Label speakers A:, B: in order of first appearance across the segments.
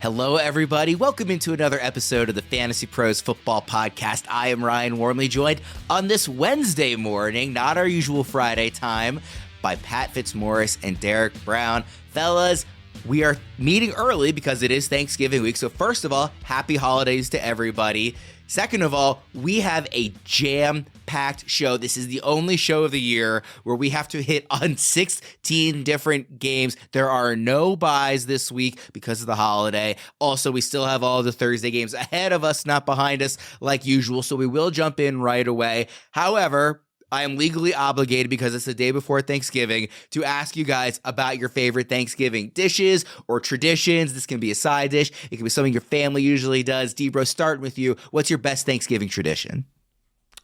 A: Hello, everybody. Welcome into another episode of the Fantasy Pros Football Podcast. I am Ryan Wormeli, joined on this Wednesday morning, not our usual Friday time, by Pat Fitzmaurice and Derek Brown. Fellas, we are meeting early because it is Thanksgiving week. So first of all, happy holidays to everybody. Second of all, we have a jam-packed show. This is the only show of the year where we have to hit on 16 different games. There are no buys this week because of the holiday. Also, we still have all the Thursday games ahead of us, not behind us like usual, so we will jump in right away. However, I am legally obligated, because it's the day before Thanksgiving, to ask you guys about your favorite Thanksgiving dishes or traditions. This can be a side dish. It can be something your family usually does. Debro, starting with you. What's your best Thanksgiving tradition?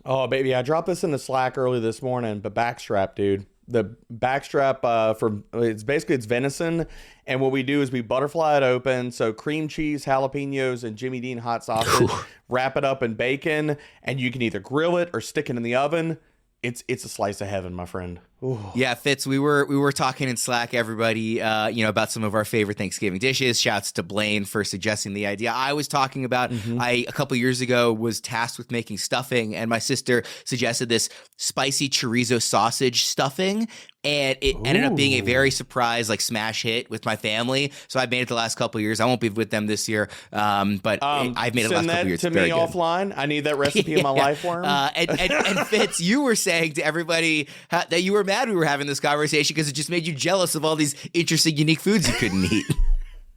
B: Oh, baby, I dropped this in the Slack early this morning, but backstrap, dude. The backstrap it's venison, and what we do is we butterfly it open, so cream cheese, jalapenos, and Jimmy Dean hot sausage. Wrap it up in bacon, and you can either grill it or stick it in the oven. It's a slice of heaven, my friend. Ooh.
A: Yeah, Fitz, we were talking in Slack, everybody, about some of our favorite Thanksgiving dishes. Shouts to Blaine for suggesting the idea. I was talking about, a couple years ago was tasked with making stuffing, and my sister suggested this spicy chorizo sausage stuffing, and it ended up being a very surprise, smash hit with my family. So I've made it the last couple of years. I won't be with them this year, but I've made it the last couple of years.
B: Send that to me offline. I need that recipe in my life worm.
A: And Fitz, you were saying to everybody that you were mad we were having this conversation because it just made you jealous of all these interesting, unique foods you couldn't eat.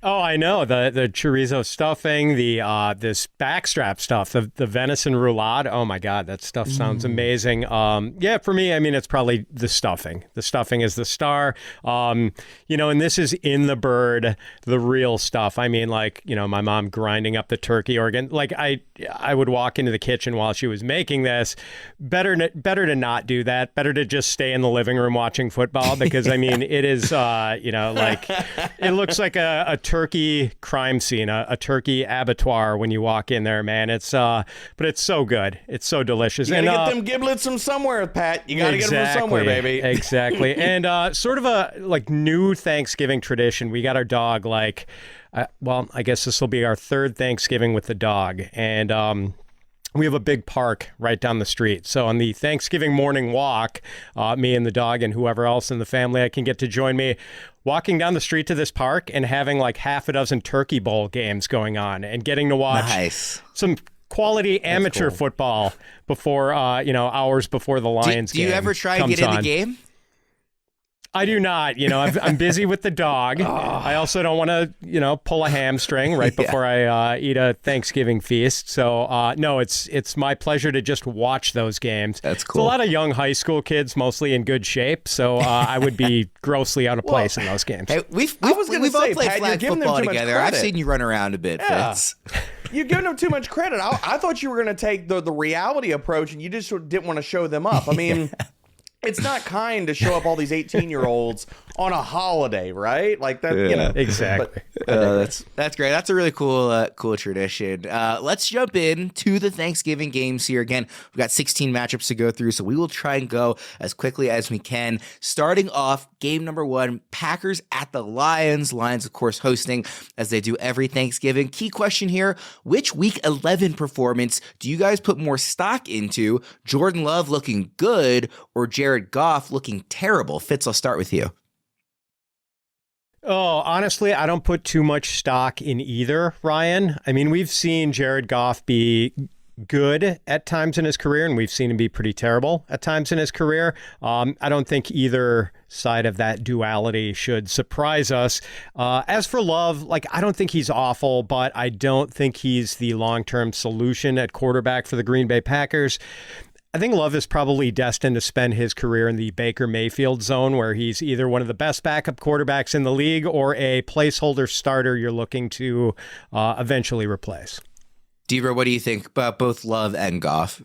C: Oh, I know. The chorizo stuffing, this backstrap stuff, the venison roulade. Oh, my God, that stuff sounds amazing. For me, it's probably the stuffing. The stuffing is the star. And this is in the bird, the real stuff. My mom grinding up the turkey organ. I would walk into the kitchen while she was making this. Better to not do that. Better to just stay in the living room watching football because, it is, it looks like a turkey crime scene, a turkey abattoir when you walk in there, man. But it's so good. It's so delicious.
B: You gotta get them giblets from somewhere, Pat. You gotta get them from somewhere, baby.
C: Exactly. And sort of a new Thanksgiving tradition. We got our dog I guess this will be our third Thanksgiving with the dog. And we have a big park right down the street. So on the Thanksgiving morning walk, me and the dog and whoever else in the family I can get to join me, walking down the street to this park and having half a dozen turkey bowl games going on and getting to watch some quality amateur football before, hours before the Lions game.
A: Do you ever try and get in the game?
C: I do not. I'm busy with the dog. I also don't want to, pull a hamstring right before I eat a Thanksgiving feast. So, no, it's my pleasure to just watch those games.
A: That's cool.
C: It's a lot of young high school kids, mostly in good shape. So I would be grossly out of place in those games.
A: Hey, we've all played flag football together. I've seen you run around a bit, Fitz.
B: You're giving them too much credit. I thought you were going to take the reality approach, and you just didn't want to show them up. It's not kind to show up all these 18-year-olds on a holiday, right? Like that,
C: Exactly.
A: That's great. That's a really cool tradition. Let's jump in to the Thanksgiving games here. Again, we've got 16 matchups to go through, so we will try and go as quickly as we can. Starting off, game number 1, Packers at the Lions. Lions, of course, hosting as they do every Thanksgiving. Key question here, which Week 11 performance do you guys put more stock into? Jordan Love looking good or Jared Goff looking terrible? Fitz, I'll start with you.
C: Oh, honestly, I don't put too much stock in either, Ryan. We've seen Jared Goff be good at times in his career, and we've seen him be pretty terrible at times in his career. I don't think either side of that duality should surprise us. As for Love, I don't think he's awful, but I don't think he's the long-term solution at quarterback for the Green Bay Packers. I think Love is probably destined to spend his career in the Baker Mayfield zone, where he's either one of the best backup quarterbacks in the league or a placeholder starter you're looking to eventually replace.
A: Debra, what do you think about both Love and Goff?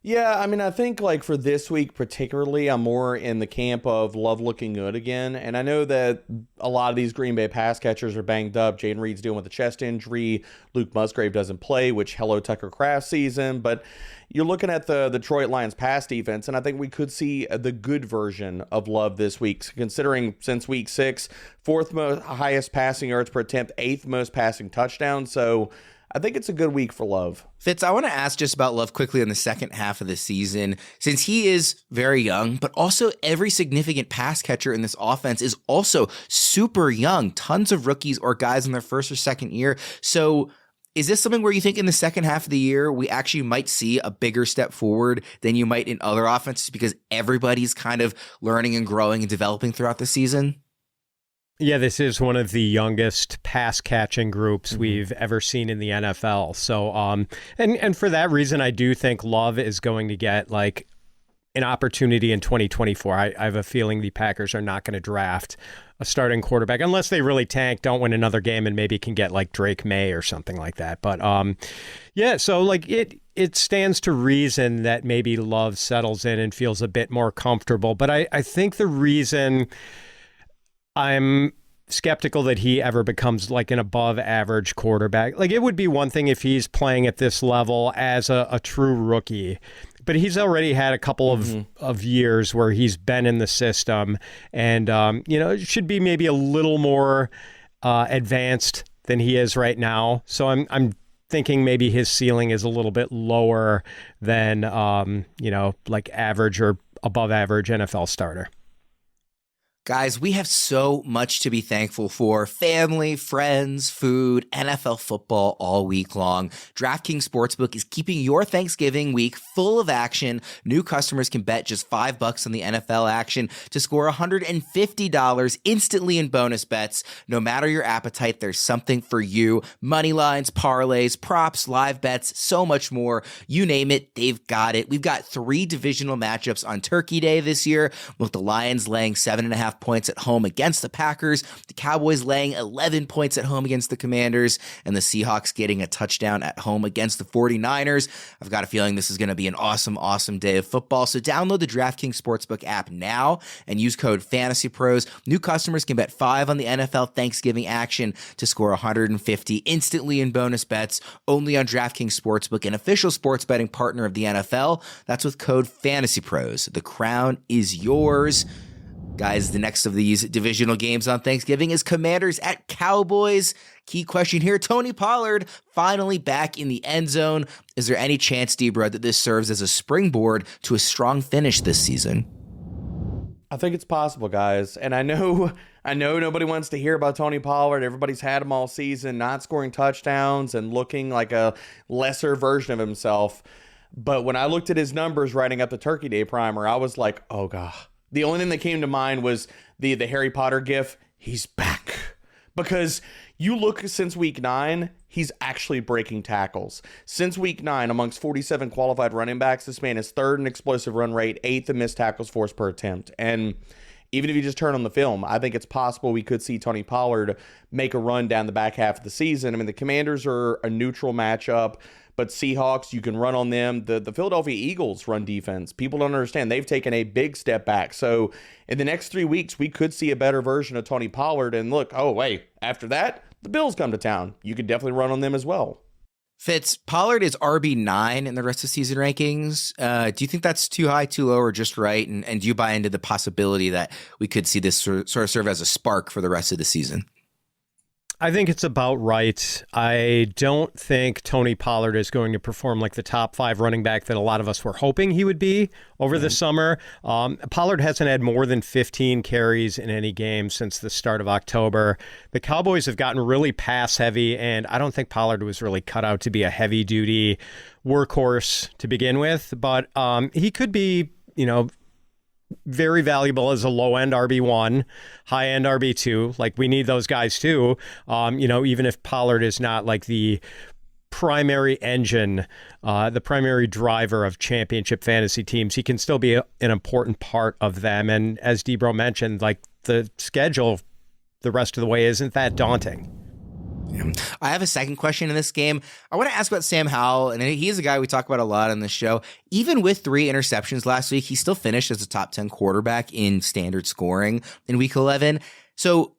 B: Yeah, I mean, I think like for this week particularly, I'm more in the camp of Love looking good again. And I know that a lot of these Green Bay pass catchers are banged up. Jaden Reed's dealing with a chest injury. Luke Musgrave doesn't play, which hello Tucker Kraft season. But you're looking at the Detroit Lions pass defense, and I think we could see the good version of Love this week, considering since week 6, fourth most highest passing yards per attempt, eighth most passing touchdowns. So I think it's a good week for Love.
A: Fitz, I want to ask just about Love quickly in the second half of the season, since he is very young, but also every significant pass catcher in this offense is also super young. Tons of rookies or guys in their first or second year. So is this something where you think in the second half of the year, we actually might see a bigger step forward than you might in other offenses because everybody's kind of learning and growing and developing throughout the season?
C: Yeah, this is one of the youngest pass catching groups we've ever seen in the NFL. So, and for that reason, I do think Love is going to get like an opportunity in 2024. I have a feeling the Packers are not going to draft a starting quarterback unless they really tank, don't win another game, and maybe can get like Drake May or something like that. But yeah, so like it stands to reason that maybe Love settles in and feels a bit more comfortable. But I think the reason I'm skeptical that he ever becomes like an above average quarterback. Like it would be one thing if he's playing at this level as a true rookie, but he's already had a couple of years where he's been in the system and, it should be maybe a little more advanced than he is right now. So I'm thinking maybe his ceiling is a little bit lower than, like average or above average NFL starter.
A: Guys, we have so much to be thankful for. Family, friends, food, NFL football all week long. DraftKings Sportsbook is keeping your Thanksgiving week full of action. New customers can bet just $5 on the NFL action to score $150 instantly in bonus bets. No matter your appetite, there's something for you. Money lines, parlays, props, live bets, so much more. You name it, they've got it. We've got 3 divisional matchups on Turkey Day this year, with the Lions laying 7.5 points at home against the Packers, the Cowboys laying 11 points at home against the Commanders, and the Seahawks getting a touchdown at home against the 49ers. I've got a feeling this is going to be an awesome day of football. So download the DraftKings Sportsbook app now and use code FantasyPros. New customers can bet $5 on the NFL Thanksgiving action to score $150 instantly in bonus bets, only on DraftKings Sportsbook, an official sports betting partner of the NFL. That's with code FantasyPros. The crown is yours. Guys, the next of these divisional games on Thanksgiving is Commanders at Cowboys. Key question here, Tony Pollard finally back in the end zone. Is there any chance, D-Bro, that this serves as a springboard to a strong finish this season?
B: I think it's possible, guys. And I know nobody wants to hear about Tony Pollard. Everybody's had him all season, not scoring touchdowns and looking like a lesser version of himself. But when I looked at his numbers writing up the Turkey Day primer, I was like, oh, God. The only thing that came to mind was the Harry Potter gif, he's back. Because you look since week 9, he's actually breaking tackles. Since week 9, amongst 47 qualified running backs, this man is 3rd in explosive run rate, 8th in missed tackles forced per attempt. And even if you just turn on the film, I think it's possible we could see Tony Pollard make a run down the back half of the season. I mean, the Commanders are a neutral matchup, but Seahawks, you can run on them. The Philadelphia Eagles run defense, people don't understand. They've taken a big step back. So in the next 3 weeks, we could see a better version of Tony Pollard. And look, oh, wait, after that, the Bills come to town. You could definitely run on them as well.
A: Fitz, Pollard is RB9 in the rest of season rankings. Do you think that's too high, too low, or just right? And do you buy into the possibility that we could see this sort of serve as a spark for the rest of the season?
C: I think it's about right. I don't think Tony Pollard is going to perform like the top 5 running back that a lot of us were hoping he would be over the summer. Pollard hasn't had more than 15 carries in any game since the start of October. The Cowboys have gotten really pass heavy, and I don't think Pollard was really cut out to be a heavy duty workhorse to begin with, but he could be, very valuable as a low-end RB1, high-end RB2. Like, we need those guys too. Even if Pollard is not like the primary engine, the primary driver of championship fantasy teams, he can still be an important part of them. And as Debro mentioned, like the schedule the rest of the way isn't that daunting.
A: I have a second question in this game. I want to ask about Sam Howell, and he's a guy we talk about a lot on this show. Even with 3 interceptions last week, he still finished as a top 10 quarterback in standard scoring in week 11. So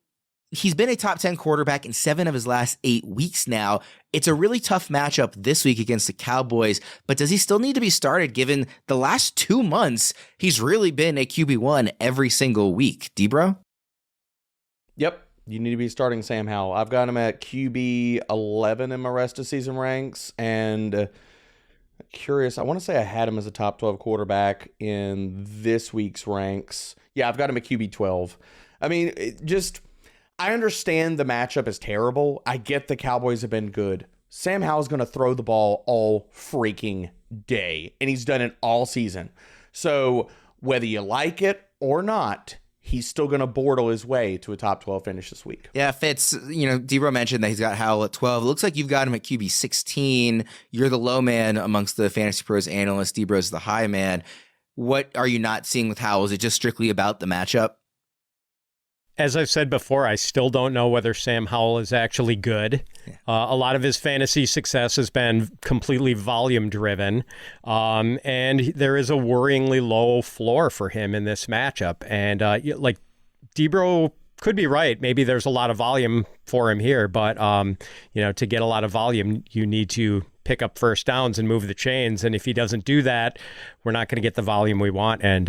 A: he's been a top 10 quarterback in 7 of his last 8 weeks now. It's a really tough matchup this week against the Cowboys, but does he still need to be started given the last 2 months he's really been a QB1 every single week? Debro?
B: Yep. You need to be starting Sam Howell. I've got him at QB 11 in my rest of season ranks, and curious, I want to say I had him as a top 12 quarterback in this week's ranks. Yeah, I've got him at QB 12. I mean, I understand the matchup is terrible. I get the Cowboys have been good. Sam Howell's going to throw the ball all freaking day, and he's done it all season. So whether you like it or not, he's still going to bortle his way to a top 12 finish this week.
A: Yeah, Fitz, Debro mentioned that he's got Howell at 12. It looks like you've got him at QB 16. You're the low man amongst the Fantasy Pros analysts. Debro's the high man. What are you not seeing with Howell? Is it just strictly about the matchup?
C: As I've said before, I still don't know whether Sam Howell is actually good. A lot of his fantasy success has been completely volume driven. And there is a worryingly low floor for him in this matchup. And like Debro could be right. Maybe there's a lot of volume for him here, but to get a lot of volume, you need to pick up first downs and move the chains. And if he doesn't do that, we're not going to get the volume we want. And,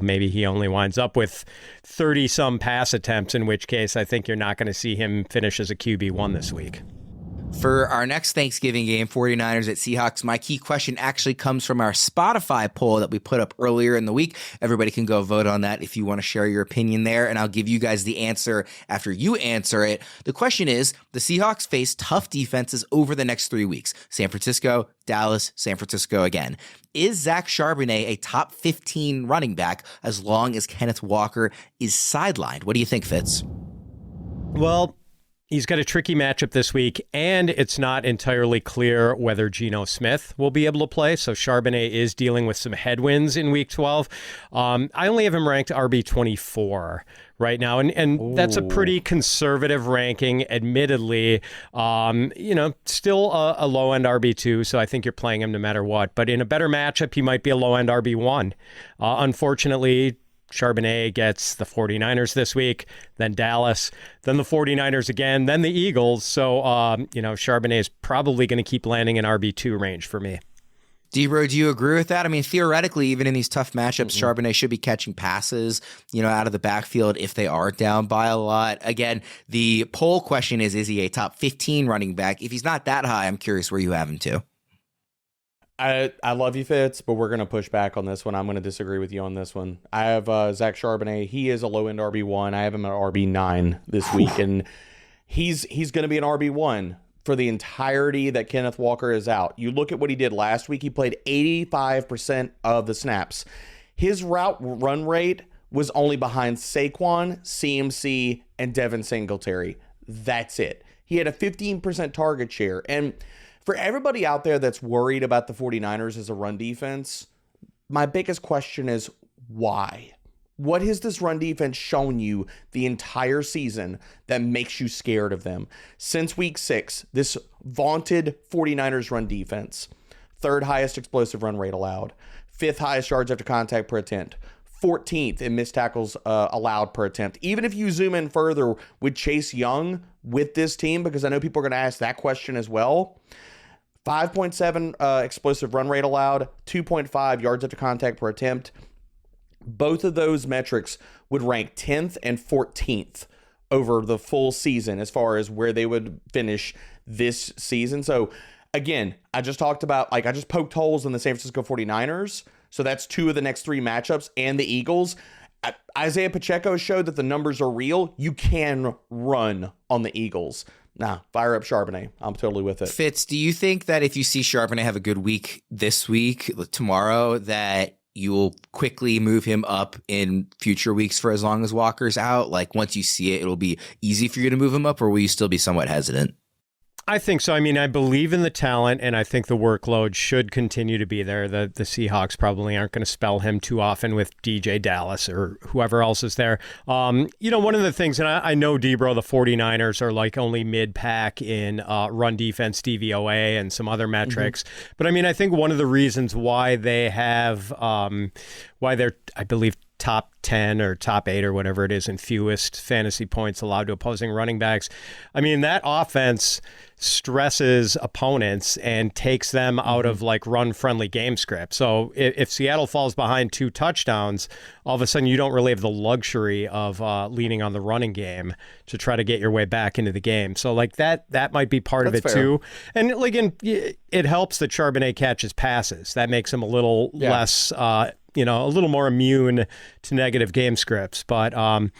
C: maybe he only winds up with 30 some pass attempts, in which case I think you're not going to see him finish as a QB1 this week.
A: For our next Thanksgiving game, 49ers at Seahawks, my key question actually comes from our Spotify poll that we put up earlier in the week. Everybody can go vote on that if you want to share your opinion there, and I'll give you guys the answer after you answer it. The question is, the Seahawks face tough defenses over the next 3 weeks. San Francisco, Dallas, San Francisco again. Is Zach Charbonnet a top 15 running back as long as Kenneth Walker is sidelined? What do you think, Fitz?
C: Well, he's got a tricky matchup this week, and it's not entirely clear whether Geno Smith will be able to play. So Charbonnet is dealing with some headwinds in Week 12. I only have him ranked RB24 right now, and that's a pretty conservative ranking, admittedly. Still a low-end RB2, so I think you're playing him no matter what. But in a better matchup, he might be a low-end RB1. Unfortunately, Charbonnet gets the 49ers this week, then Dallas, then the 49ers again, then the Eagles. So, Charbonnet is probably going to keep landing in RB2 range for me.
A: Debro, do you agree with that? I mean, theoretically, even in these tough matchups, Charbonnet should be catching passes, out of the backfield if they are down by a lot. Again, the poll question is he a top 15 running back? If he's not that high, I'm curious where you have him to.
B: I love you, Fitz, but we're going to push back on this one. I'm going to disagree with you on this one. I have Zach Charbonnet. He is a low-end RB1. I have him at RB9 this week, and he's going to be an RB1 for the entirety that Kenneth Walker is out. You look at what he did last week. He played 85% of the snaps. His route run rate was only behind Saquon, CMC, and Devin Singletary. That's it. He had a 15% target share, and for everybody out there that's worried about the 49ers as a run defense, my biggest question is why? What has this run defense shown you the entire season that makes you scared of them? Since week 6, this vaunted 49ers run defense, 3rd highest explosive run rate allowed, 5th highest yards after contact per attempt, 14th in missed tackles allowed per attempt. Even if you zoom in further with Chase Young with this team, because I know people are going to ask that question as well, 5.7 explosive run rate allowed, 2.5 yards after contact per attempt. Both of those metrics would rank 10th and 14th over the full season as far as where they would finish this season. So again, I just poked holes in the San Francisco 49ers. So that's 2 of the next 3 matchups, and the Eagles. Isaiah Pacheco showed that the numbers are real. You can run on the Eagles. Nah, fire up Charbonnet. I'm totally with it.
A: Fitz, do you think that if you see Charbonnet have a good week this week, tomorrow, that you will quickly move him up in future weeks for as long as Walker's out? Like once you see it, it'll be easy for you to move him up, or will you still be somewhat hesitant?
C: I think so. I mean, I believe in the talent, and I think the workload should continue to be there. The Seahawks probably aren't going to spell him too often with DJ Dallas or whoever else is there. One of the things, and I know, Debro, the 49ers are like only mid-pack in run defense, DVOA, and some other metrics. But I mean, I think one of the reasons why they have, why they're, I believe, top 10 or top 8 or whatever it is in fewest fantasy points allowed to opposing running backs. I mean, that offense stresses opponents and takes them out of like run-friendly game script. So if Seattle falls behind 2 touchdowns, all of a sudden you don't really have the luxury of leaning on the running game to try to get your way back into the game. So like that might be part of it fair. Too. And like it helps that Charbonnet catches passes. That makes him a little less a little more immune to negative game scripts. But admittedly,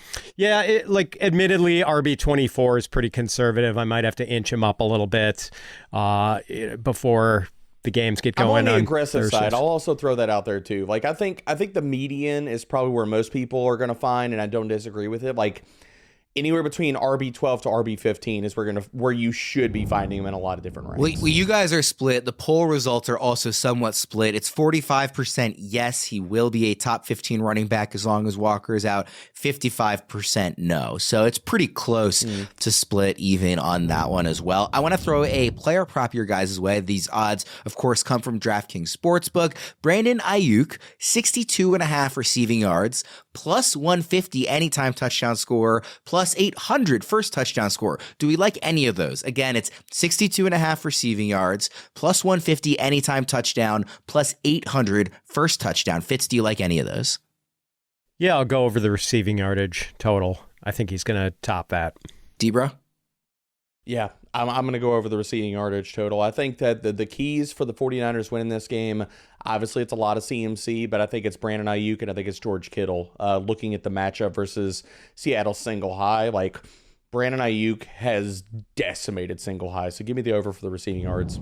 C: RB24 is pretty conservative. I might have to inch him up a little bit before the games get going.
B: I'm on the aggressive side. I'll also throw that out there too. Like I think the median is probably where most people are going to find, and I don't disagree with it. Like anywhere between RB12 to RB15 is where you should be finding them in a lot of different ranks.
A: Well, you guys are split. The poll results are also somewhat split. It's 45% yes, he will be a top 15 running back as long as Walker is out. 55% no. So it's pretty close to split even on that one as well. I want to throw a player prop your guys' way. These odds, of course, come from DraftKings Sportsbook. Brandon Aiyuk, 62.5 receiving yards, plus 150 anytime touchdown score, plus 800 first touchdown score. Do we like any of those? Again, it's 62.5 receiving yards, plus 150 anytime touchdown, plus 800 first touchdown. Fitz, do you like any of those?
C: Yeah, I'll go over the receiving yardage total. I think he's going to top that.
A: Debra?
B: Yeah, I'm going to go over the receiving yardage total. I think that the keys for the 49ers winning this game, obviously it's a lot of CMC, but I think it's Brandon Aiyuk and I think it's George Kittle. Looking at the matchup versus Seattle single high, like Brandon Aiyuk has decimated single high. So give me the over for the receiving yards.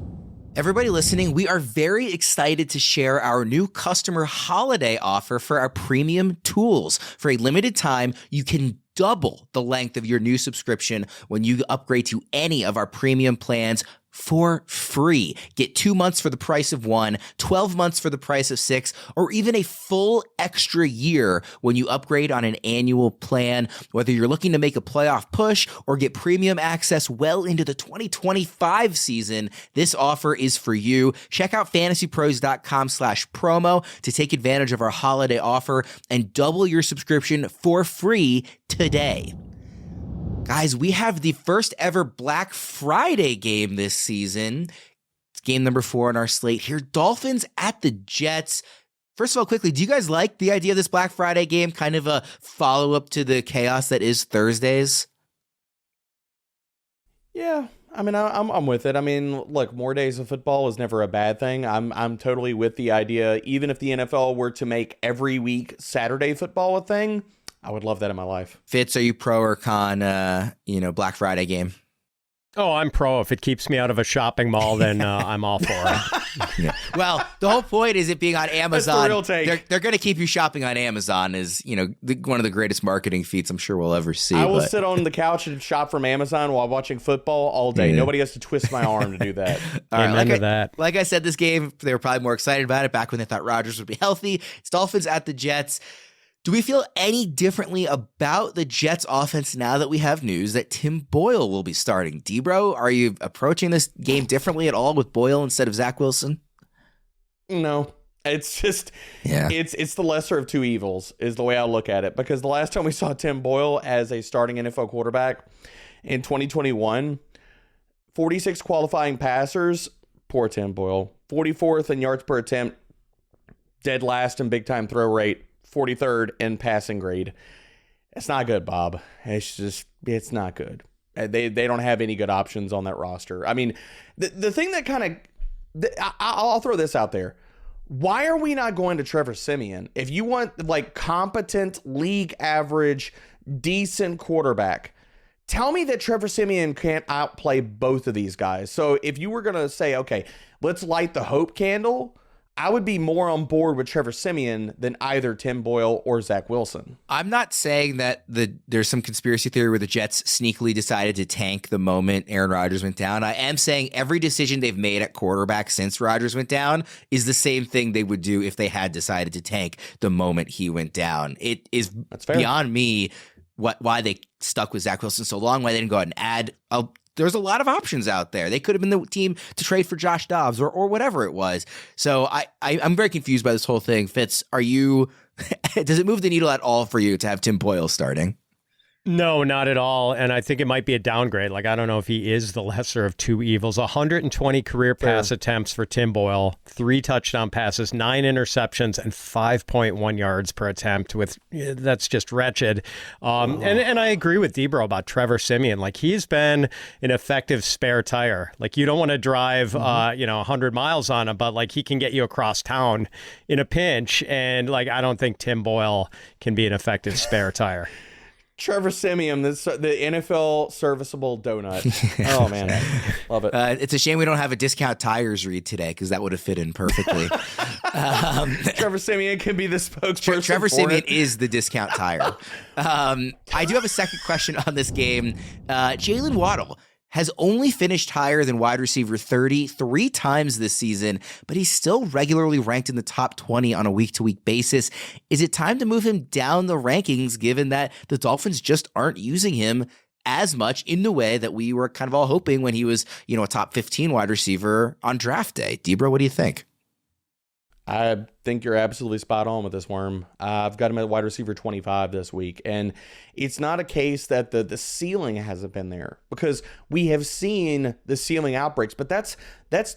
A: Everybody listening, we are very excited to share our new customer holiday offer for our premium tools. For a limited time, you can double the length of your new subscription when you upgrade to any of our premium plans for free. Get 2 months for the price of 1, 12 months for the price of 6, or even a full extra year when you upgrade on an annual plan. Whether you're looking to make a playoff push or get premium access well into the 2025 season, this offer is for you. Check out fantasypros.com/promo to take advantage of our holiday offer and double your subscription for free today. Guys, we have the first ever Black Friday game this season. It's game number 4 on our slate here. Dolphins at the Jets. First of all, quickly, do you guys like the idea of this Black Friday game? Kind of a follow-up to the chaos that is Thursdays?
B: Yeah, I mean, I'm with it. I mean, look, more days of football is never a bad thing. I'm totally with the idea. Even if the NFL were to make every week Saturday football a thing, I would love that in my life.
A: Fitz, are you pro or con, Black Friday game?
C: Oh, I'm pro. If it keeps me out of a shopping mall, then I'm all for it.
A: Yeah. Well, the whole point is it being on Amazon.
B: That's the real take.
A: They're going to keep you shopping on Amazon is, one of the greatest marketing feats I'm sure we'll ever see.
B: I will sit on the couch and shop from Amazon while watching football all day. Yeah. Nobody has to twist my arm to do that.
A: Like I said, this game, they were probably more excited about it back when they thought Rodgers would be healthy. It's Dolphins at the Jets. Do we feel any differently about the Jets offense now that we have news that Tim Boyle will be starting? Debro, are you approaching this game differently at all with Boyle instead of Zach Wilson?
B: No, it's just, it's the lesser of two evils is the way I look at it. Because the last time we saw Tim Boyle as a starting NFL quarterback in 2021, 46 qualifying passers, poor Tim Boyle, 44th in yards per attempt, dead last in big time throw rate, 43rd in passing grade. It's not good, Bob. It's not good. They don't have any good options on that roster. I mean, the thing that kind of, I'll throw this out there. Why are we not going to Trevor Siemian? If you want like competent, league average, decent quarterback, tell me that Trevor Siemian can't outplay both of these guys. So if you were going to say, okay, let's light the hope candle, I would be more on board with Trevor Siemian than either Tim Boyle or Zach Wilson.
A: I'm not saying that there's some conspiracy theory where the Jets sneakily decided to tank the moment Aaron Rodgers went down. I am saying every decision they've made at quarterback since Rodgers went down is the same thing they would do if they had decided to tank the moment he went down. It is beyond me why they stuck with Zach Wilson so long, why they didn't go out and add there's a lot of options out there. They could have been the team to trade for Josh Dobbs or whatever it was. So I'm very confused by this whole thing. Fitz, does it move the needle at all for you to have Tim Boyle starting?
C: No, not at all. And I think it might be a downgrade. Like, I don't know if he is the lesser of two evils. 120 career pass attempts for Tim Boyle, 3 touchdown passes, 9 interceptions, and 5.1 yards per attempt. That's just wretched. And I agree with Debro about Trevor Siemian. Like, he's been an effective spare tire. Like, you don't want to drive, 100 miles on him, but like he can get you across town in a pinch. And like, I don't think Tim Boyle can be an effective spare tire.
B: Trevor Siemian, the NFL serviceable donut. Oh, man. Love it.
A: It's a shame we don't have a discount tires read today because that would have fit in perfectly.
B: Trevor Siemian can be the spokesperson.
A: Trevor Siemian is the discount tire. I do have a second question on this game. Jalen Waddle has only finished higher than wide receiver 30 3 times this season, but he's still regularly ranked in the top 20 on a week-to-week basis. Is it time to move him down the rankings, given that the Dolphins just aren't using him as much in the way that we were kind of all hoping when he was, a top 15 wide receiver on draft day? Debra, what do you think?
B: I think you're absolutely spot on with this, Worm. I've got him at wide receiver 25 this week, and it's not a case that the ceiling hasn't been there, because we have seen the ceiling outbreaks, but that's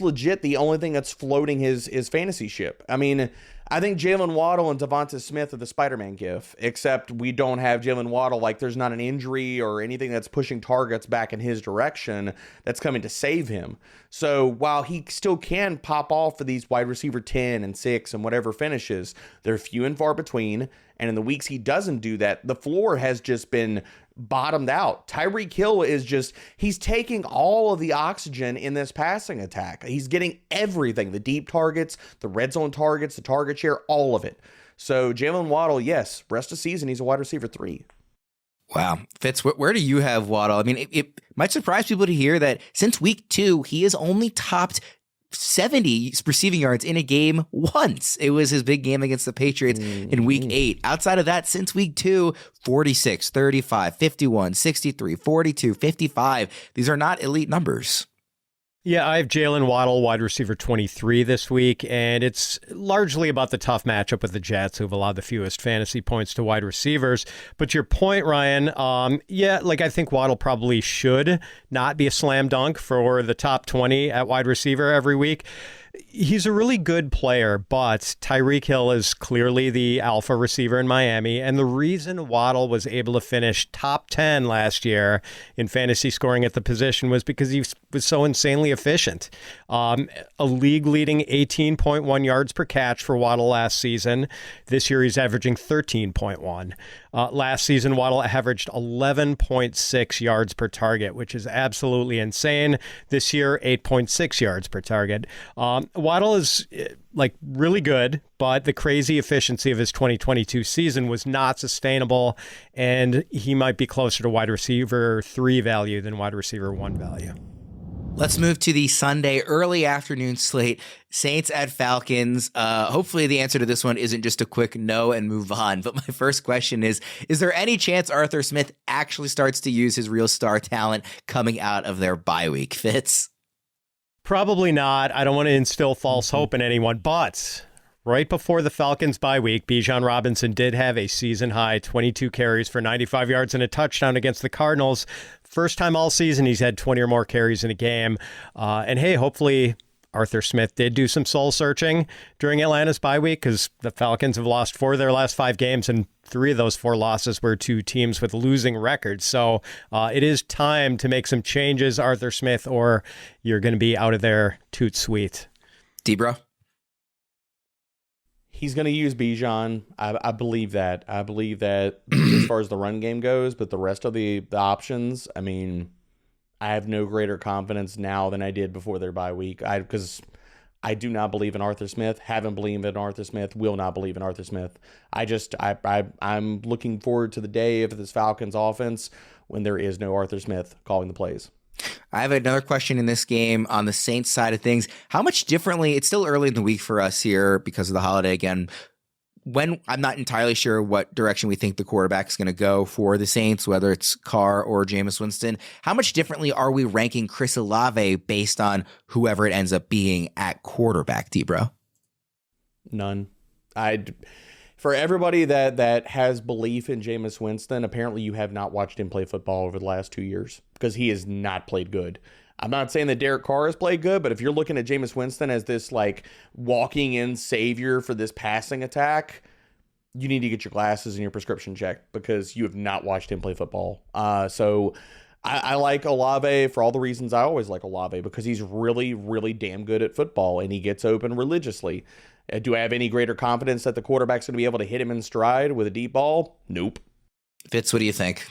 B: legit the only thing that's floating his fantasy ship. I mean, I think Jalen Waddle and Devonta Smith are the Spider-Man gif, except we don't have Jalen Waddle. Like, there's not an injury or anything that's pushing targets back in his direction that's coming to save him. So while he still can pop off for these wide receiver 10 and 6 and whatever finishes, they're few and far between. And in the weeks he doesn't do that, the floor has just been bottomed out. Tyreek Hill he's taking all of the oxygen in this passing attack. He's getting everything, the deep targets, the red zone targets, the target share, all of it. So Jalen Waddle, yes, rest of season, he's a wide receiver 3.
A: Wow. Fitz, where do you have Waddle? I mean, it might surprise people to hear that since week 2, he has only topped 70 receiving yards in a game once. It was his big game against the Patriots in week 8. Outside of that, since week 2, 46, 35, 51, 63, 42, 55. These are not elite numbers.
C: Yeah, I have Jalen Waddle, wide receiver 23 this week, and it's largely about the tough matchup with the Jets, who've allowed the fewest fantasy points to wide receivers. But to your point, Ryan, I think Waddle probably should not be a slam dunk for the top 20 at wide receiver every week. He's a really good player, but Tyreek Hill is clearly the alpha receiver in Miami. And the reason Waddle was able to finish top 10 last year in fantasy scoring at the position was because he was so insanely efficient. A league-leading 18.1 yards per catch for Waddle last season. This year he's averaging 13.1. Last season, Waddle averaged 11.6 yards per target, which is absolutely insane. This year, 8.6 yards per target. Waddle is really good, but the crazy efficiency of his 2022 season was not sustainable, and he might be closer to wide receiver 3 value than wide receiver 1 value.
A: Let's move to the Sunday early afternoon slate. Saints at Falcons. Hopefully the answer to this one isn't just a quick no and move on. But my first question is there any chance Arthur Smith actually starts to use his real star talent coming out of their bye week? Fitz?
C: Probably not. I don't want to instill false hope in anyone, but right before the Falcons bye week, Bijan Robinson did have a season-high 22 carries for 95 yards and a touchdown against the Cardinals. First time all season he's had 20 or more carries in a game. And hey, hopefully Arthur Smith did do some soul searching during Atlanta's bye week, because the Falcons have lost 4 of their last 5 games, and 3 of those 4 losses were to teams with losing records. So it is time to make some changes, Arthur Smith, or you're going to be out of there toot sweet.
A: Debra?
B: He's going to use Bijan. I believe that. I believe that as far as the run game goes, but the rest of the options, I mean, I have no greater confidence now than I did before their bye week. Because I do not believe in Arthur Smith. Haven't believed in Arthur Smith. Will not believe in Arthur Smith. I'm looking forward to the day of this Falcons offense when there is no Arthur Smith calling the plays.
A: I have another question in this game on the Saints side of things. How much differently, it's still early in the week for us here because of the holiday again, when I'm not entirely sure what direction we think the quarterback is going to go for the Saints, whether it's Carr or Jameis Winston, how much differently are we ranking Chris Olave based on whoever it ends up being at quarterback, D-Bro?
B: None. For everybody that has belief in Jameis Winston, apparently you have not watched him play football over the last 2 years because he has not played good. I'm not saying that Derek Carr has played good, but if you're looking at Jameis Winston as this like walking in savior for this passing attack, you need to get your glasses and your prescription checked because you have not watched him play football. So I like Olave for all the reasons I always like Olave, because he's really, really damn good at football and he gets open religiously. Do I have any greater confidence that the quarterback's going to be able to hit him in stride with a deep ball? Nope.
A: Fitz, what do you think?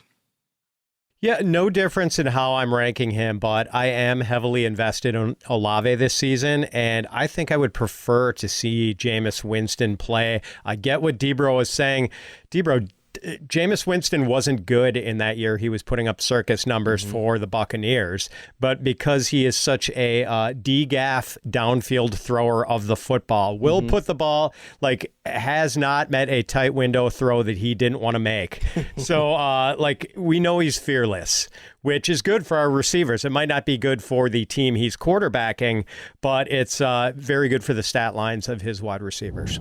C: Yeah, no difference in how I'm ranking him, but I am heavily invested in Olave this season, and I think I would prefer to see Jameis Winston play. I get what Debro is saying. Debro, Jameis Winston wasn't good in that year. He was putting up circus numbers for the Buccaneers, but because he is such a DGAF downfield thrower of the football, will put the ball, like, has not met a tight window throw that he didn't want to make. So, like, we know he's fearless, which is good for our receivers. It might not be good for the team he's quarterbacking, but it's very good for the stat lines of his wide receivers.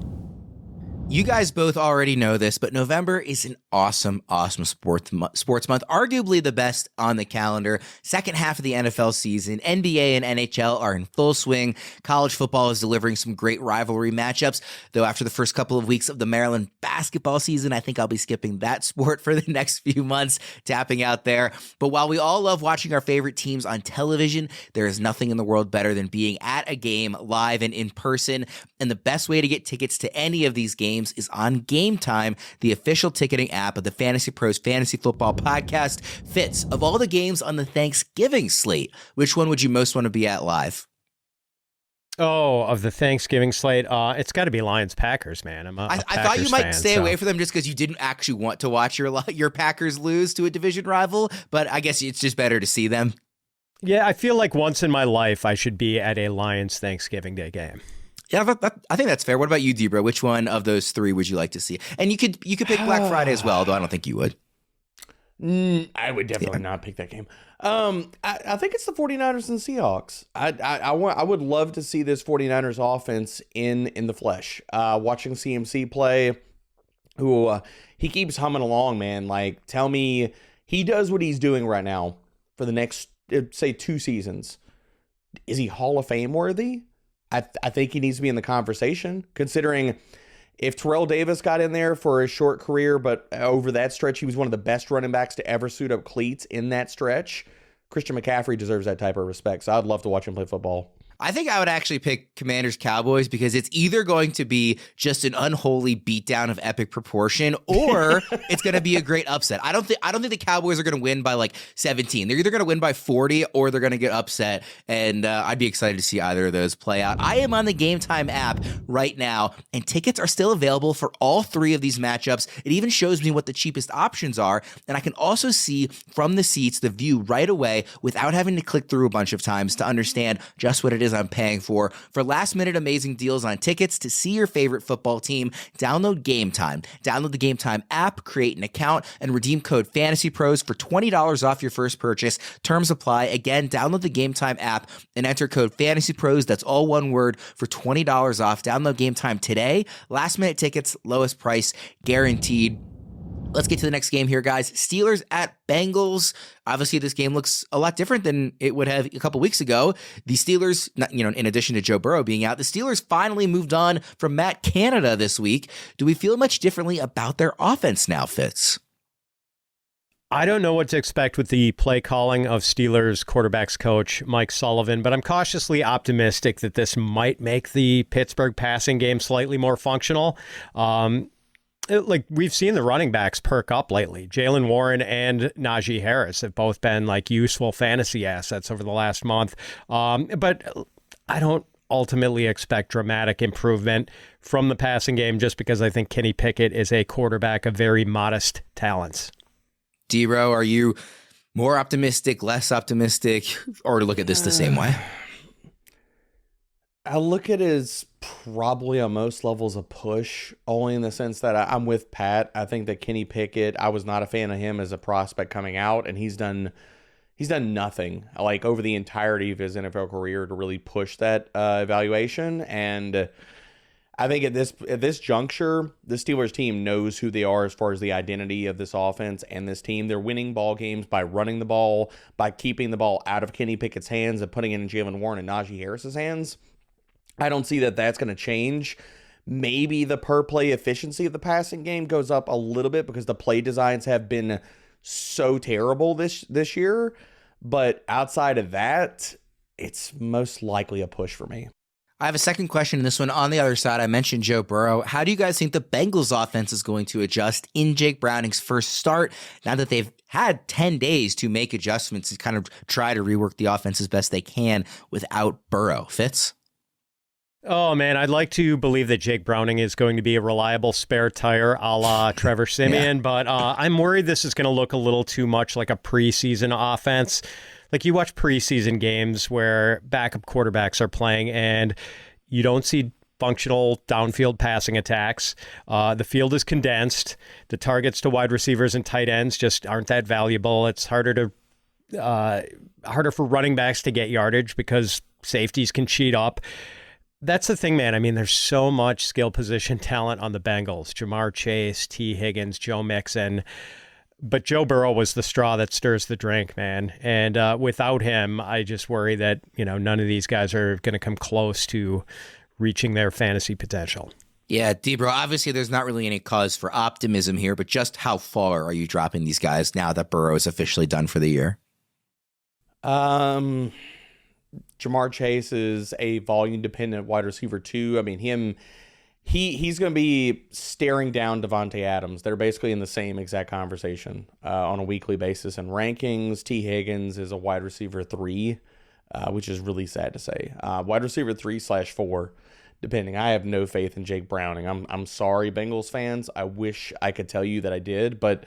A: You guys both already know this, but November is an awesome sports month, arguably the best on the calendar. Second half of the NFL season, NBA and NHL are in full swing. College football is delivering some great rivalry matchups, though after the first couple of weeks of the Maryland basketball season, I think I'll be skipping that sport for the next few months, tapping out there. But while we all love watching our favorite teams on television, there is nothing in the world better than being at a game live and in person. And the best way to get tickets to any of these games is on Game Time, the official ticketing app of the FantasyPros Fantasy Football Podcast. Fitz, of all the games on the Thanksgiving slate, which one would you most want to be at live?
C: Oh, of the Thanksgiving slate, it's got to be Lions-Packers, man.
A: I thought you might stay away from them just because you didn't actually want to watch your Packers lose to a division rival, but I guess it's just better to see them.
C: Yeah, I feel like once in my life I should be at a Lions Thanksgiving Day game.
A: Yeah, I think that's fair. What about you, Debra? Which one of those three would you like to see? And you could pick Black Friday as well, though I don't think you would.
B: I would definitely not pick that game. I think it's the 49ers and Seahawks. I would love to see this 49ers offense in the flesh. Watching CMC play, who he keeps humming along, man. Like, tell me he does what he's doing right now for the next, say, 2 seasons. Is he Hall of Fame worthy? I think he needs to be in the conversation, considering if Terrell Davis got in there for a short career, but over that stretch, he was one of the best running backs to ever suit up cleats in that stretch. Christian McCaffrey deserves that type of respect, so I'd love to watch him play football.
A: I think I would actually pick Commanders Cowboys because it's either going to be just an unholy beatdown of epic proportion, or it's going to be a great upset. I don't think the Cowboys are going to win by like 17. They're either going to win by 40 or they're going to get upset, and I'd be excited to see either of those play out. I am on the Game Time app right now, and tickets are still available for all 3 of these matchups. It even shows me what the cheapest options are, and I can also see from the seats the view right away without having to click through a bunch of times to understand just what it is I'm paying for. For last minute amazing deals on tickets to see your favorite football team, download Game Time. Download the Game Time app, create an account, and redeem code FantasyPros for $20 off your first purchase. Terms apply. Again, download the Game Time app and enter code FantasyPros. That's all one word for $20 off. Download Game Time today. Last minute tickets, lowest price guaranteed. Let's get to the next game here, guys. Steelers at Bengals. Obviously, this game looks a lot different than it would have a couple weeks ago. The Steelers, in addition to Joe Burrow being out, the Steelers finally moved on from Matt Canada this week. Do we feel much differently about their offense now, Fitz?
C: I don't know what to expect with the play calling of Steelers quarterbacks coach Mike Sullivan, but I'm cautiously optimistic that this might make the Pittsburgh passing game slightly more functional. Like, we've seen the running backs perk up lately. Jalen Warren and Najee Harris have both been like useful fantasy assets over the last month. But I don't ultimately expect dramatic improvement from the passing game just because I think Kenny Pickett is a quarterback of very modest talents.
A: D-Row, are you more optimistic, less optimistic, or look at this the same way?
B: I look at it as probably on most levels a push, only in the sense that I'm with Pat. I think that Kenny Pickett, I was not a fan of him as a prospect coming out, and he's done nothing like over the entirety of his NFL career to really push that evaluation. And I think at this juncture, the Steelers team knows who they are as far as the identity of this offense and this team. They're winning ball games by running the ball, by keeping the ball out of Kenny Pickett's hands and putting it in Jaylen Warren and Najee Harris's hands. I don't see that that's going to change. Maybe the per play efficiency of the passing game goes up a little bit because the play designs have been so terrible this year. But outside of that, it's most likely a push for me.
A: I have a second question in this one. On the other side, I mentioned Joe Burrow. How do you guys think the Bengals offense is going to adjust in Jake Browning's first start now that they've had 10 days to make adjustments and kind of try to rework the offense as best they can without Burrow? Fitz?
C: Oh, man, I'd like to believe that Jake Browning is going to be a reliable spare tire a la Trevor Siemian, but I'm worried this is going to look a little too much like a preseason offense. Like you watch preseason games where backup quarterbacks are playing and you don't see functional downfield passing attacks. The field is condensed. The targets to wide receivers and tight ends just aren't that valuable. It's harder for running backs to get yardage because safeties can cheat up. That's the thing, man. I mean, there's so much skill position talent on the Bengals. Jamar Chase, T. Higgins, Joe Mixon. But Joe Burrow was the straw that stirs the drink, man. And without him, I just worry that, none of these guys are going to come close to reaching their fantasy potential.
A: Yeah, D-Bro, obviously there's not really any cause for optimism here, but just how far are you dropping these guys now that Burrow is officially done for the year?
B: Jamar Chase is a volume-dependent wide receiver, too. I mean, he's going to be staring down Devontae Adams. They're basically in the same exact conversation on a weekly basis in rankings. T. Higgins is a wide receiver 3, which is really sad to say. Wide receiver 3/4, depending. I have no faith in Jake Browning. I'm sorry, Bengals fans. I wish I could tell you that I did, but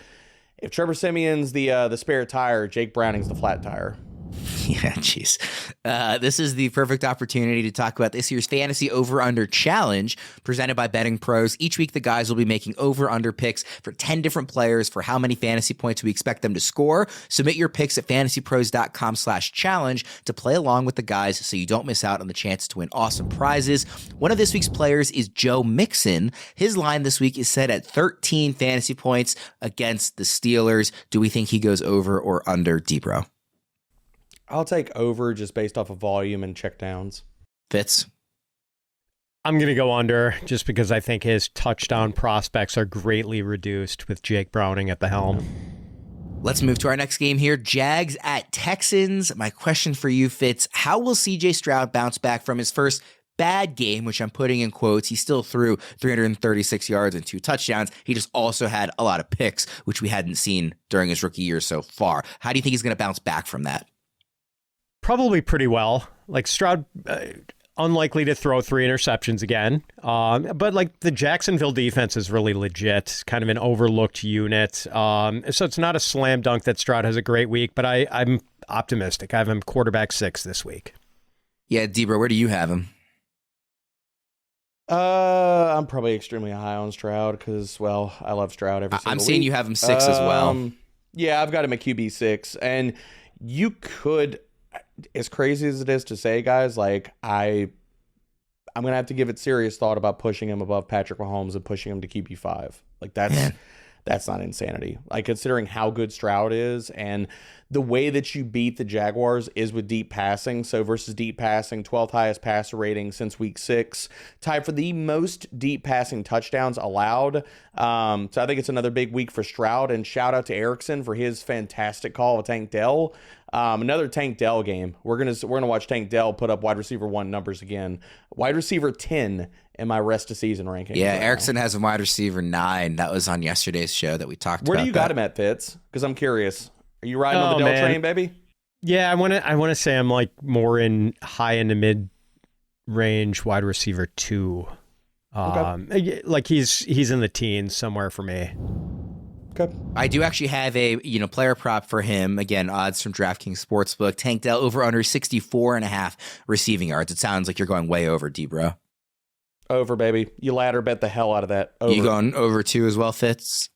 B: if Trevor Siemian's the spare tire, Jake Browning's the flat tire.
A: Yeah, jeez. This is the perfect opportunity to talk about this year's Fantasy Over-Under Challenge presented by Betting Pros. Each week, the guys will be making over-under picks for 10 different players for how many fantasy points we expect them to score. Submit your picks at fantasypros.com/challenge to play along with the guys so you don't miss out on the chance to win awesome prizes. One of this week's players is Joe Mixon. His line this week is set at 13 fantasy points against the Steelers. Do we think he goes over or under, D-Bro?
B: I'll take over just based off of volume and checkdowns.
A: Fitz?
C: I'm going to go under just because I think his touchdown prospects are greatly reduced with Jake Browning at the helm.
A: Let's move to our next game here. Jags at Texans. My question for you, Fitz, how will CJ Stroud bounce back from his first bad game, which I'm putting in quotes? He still threw 336 yards and 2 touchdowns. He just also had a lot of picks, which we hadn't seen during his rookie year so far. How do you think he's going to bounce back from that?
C: Probably pretty well. Like Stroud, unlikely to throw 3 interceptions again. But like the Jacksonville defense is really legit. It's kind of an overlooked unit. So it's not a slam dunk that Stroud has a great week, but I'm optimistic. I have him quarterback 6 this week.
A: Yeah, Debra, where do you have him?
B: I'm probably extremely high on Stroud because, well, I love Stroud every single week.
A: I'm seeing you have him 6 as well.
B: Yeah, I've got him at QB 6. And you could, as crazy as it is to say, guys, like I'm going to have to give it serious thought about pushing him above Patrick Mahomes and pushing him to QB 5. Like that's not insanity. Like considering how good Stroud is and the way that you beat the Jaguars is with deep passing. So versus deep passing, 12th highest passer rating since week 6, tied for the most deep passing touchdowns allowed. So I think it's another big week for Stroud, and shout out to Erickson for his fantastic call of Tank Dell. Another Tank Dell game. We're gonna watch Tank Dell put up wide receiver 1 numbers again. Wide receiver 10 in my rest of season ranking.
A: Yeah, Erickson has a wide receiver 9. That was on yesterday's show that we talked about.
B: Where do you got him at, Fitz? Because I'm curious. Are you riding on the Dell train, baby?
C: Yeah, I want to say I'm like more in high into mid mid-range wide receiver 2.
B: Okay.
C: Like he's in the teens somewhere for me.
B: Okay.
A: I do actually have a player prop for him. Again, odds from DraftKings Sportsbook. Tank Dell over under 64.5 receiving yards. It sounds like you're going way over, D-Bro.
B: Over, baby. You ladder bet the hell out of that. Over.
A: You going over too as well, Fitz?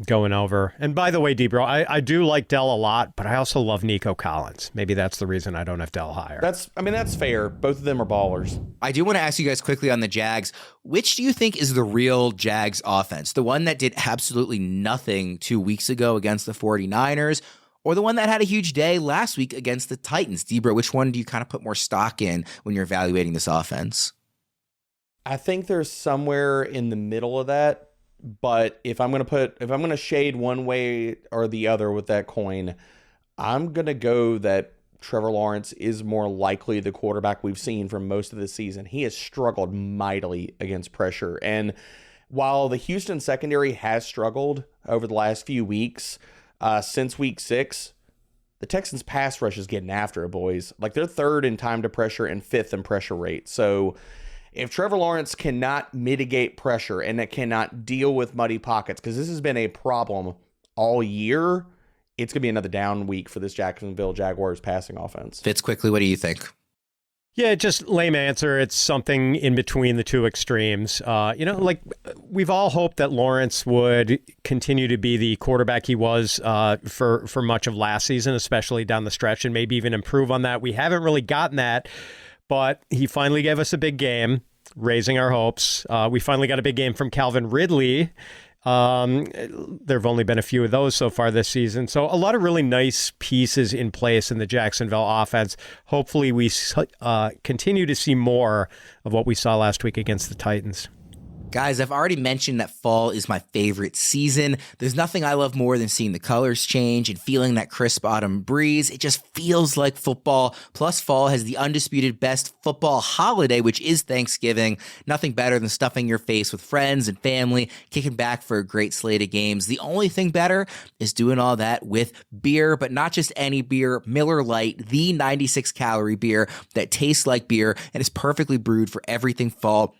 C: Going over. And by the way, D-Bro, I do like Dell a lot, but I also love Nico Collins. Maybe that's the reason I don't have Dell higher.
B: That's fair. Both of them are ballers.
A: I do want to ask you guys quickly on the Jags. Which do you think is the real Jags offense? The one that did absolutely nothing 2 weeks ago against the 49ers, or the one that had a huge day last week against the Titans? D-Bro, which one do you kind of put more stock in when you're evaluating this offense?
B: I think there's somewhere in the middle of that. But if I'm going to shade one way or the other with that coin, I'm going to go that Trevor Lawrence is more likely the quarterback we've seen for most of the season. He has struggled mightily against pressure. And while the Houston secondary has struggled over the last few weeks, since week 6, the Texans pass rush is getting after it, boys. Like, they're 3rd in time to pressure and 5th in pressure rate. So if Trevor Lawrence cannot mitigate pressure and it cannot deal with muddy pockets, because this has been a problem all year, it's going to be another down week for this Jacksonville Jaguars passing offense.
A: Fitz, quickly, what do you think?
C: Yeah, just lame answer. It's something in between the two extremes. Like we've all hoped that Lawrence would continue to be the quarterback he was for much of last season, especially down the stretch, and maybe even improve on that. We haven't really gotten that. But he finally gave us a big game, raising our hopes. We finally got a big game from Calvin Ridley. There have only been a few of those so far this season. So a lot of really nice pieces in place in the Jacksonville offense. Hopefully we continue to see more of what we saw last week against the Titans.
A: Guys, I've already mentioned that fall is my favorite season. There's nothing I love more than seeing the colors change and feeling that crisp autumn breeze. It just feels like football. Plus, fall has the undisputed best football holiday, which is Thanksgiving. Nothing better than stuffing your face with friends and family, kicking back for a great slate of games. The only thing better is doing all that with beer, but not just any beer. Miller Lite, the 96-calorie beer that tastes like beer and is perfectly brewed for everything fall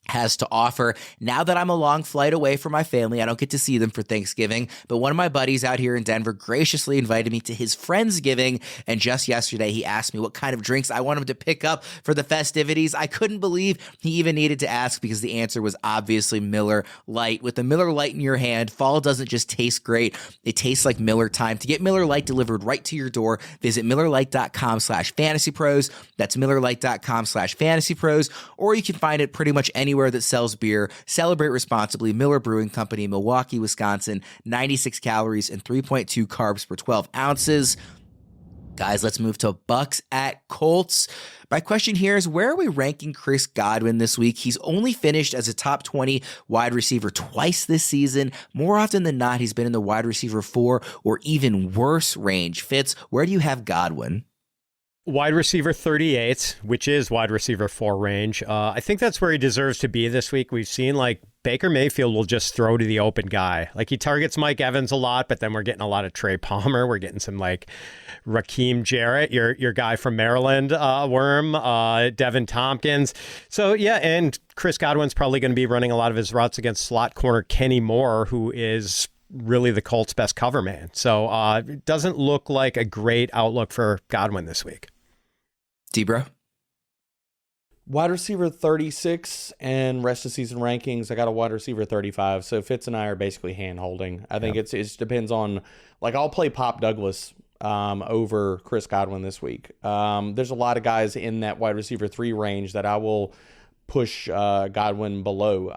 A: has to offer. Now that I'm a long flight away from my family, I don't get to see them for Thanksgiving, but one of my buddies out here in Denver graciously invited me to his Friendsgiving, and just yesterday he asked me what kind of drinks I want him to pick up for the festivities. I couldn't believe he even needed to ask because the answer was obviously Miller Lite. With the Miller Lite in your hand, fall doesn't just taste great, it tastes like Miller time. To get Miller Lite delivered right to your door, visit MillerLite.com/FantasyPros. That's MillerLite.com/FantasyPros, or you can find it pretty much anywhere that sells beer. Celebrate responsibly. Miller Brewing Company, Milwaukee, Wisconsin. 96 calories and 3.2 carbs per 12 ounces. Guys, let's move to Bucks at Colts. My question here is, where are we ranking Chris Godwin this week? He's only finished as a top 20 wide receiver twice this season. More often than not, he's been in the wide receiver 4 or even worse range. Fitz, where do you have Godwin?
C: Wide receiver 38, which is wide receiver 4 range. I think that's where he deserves to be this week. We've seen like Baker Mayfield will just throw to the open guy. Like he targets Mike Evans a lot, but then we're getting a lot of Trey Palmer. We're getting some like Raheem Jarrett, your guy from Maryland, Devin Tompkins. So yeah, and Chris Godwin's probably going to be running a lot of his routes against slot corner Kenny Moore, who is really the Colts' best cover man. So it doesn't look like a great outlook for Godwin this week.
A: D-Bro?
B: Wide receiver 36 and rest of season rankings, I got a wide receiver 35. So Fitz and I are basically hand holding. I think it depends on, like, I'll play Pop Douglas over Chris Godwin this week. There's a lot of guys in that wide receiver 3 range that I will push Godwin below.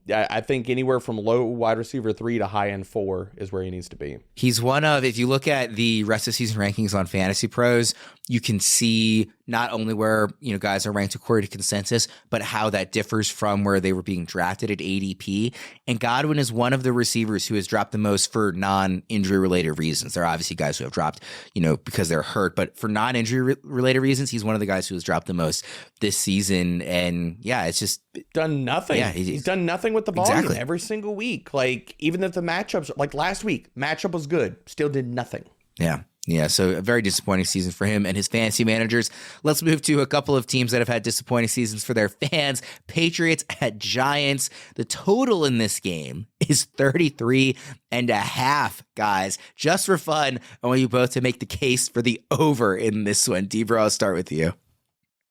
B: I think anywhere from low wide receiver 3 to high end 4 is where he needs to be.
A: He's one of, if you look at the rest of season rankings on Fantasy Pros, you can see not only where, guys are ranked according to consensus, but how that differs from where they were being drafted at ADP. And Godwin is one of the receivers who has dropped the most for non-injury related reasons. There are obviously guys who have dropped, because they're hurt, but for non-injury related reasons, he's one of the guys who has dropped the most this season. And yeah, it's just
B: done nothing.
A: Yeah,
B: he's done nothing with the volume
A: exactly.
B: Every single week. Like, even if the matchups, like last week, matchup was good, still did nothing.
A: Yeah. Yeah, so a very disappointing season for him and his fantasy managers. Let's move to a couple of teams that have had disappointing seasons for their fans. Patriots at Giants. The total in this game is 33.5, guys. Just for fun, I want you both to make the case for the over in this one. Debra, I'll start with you.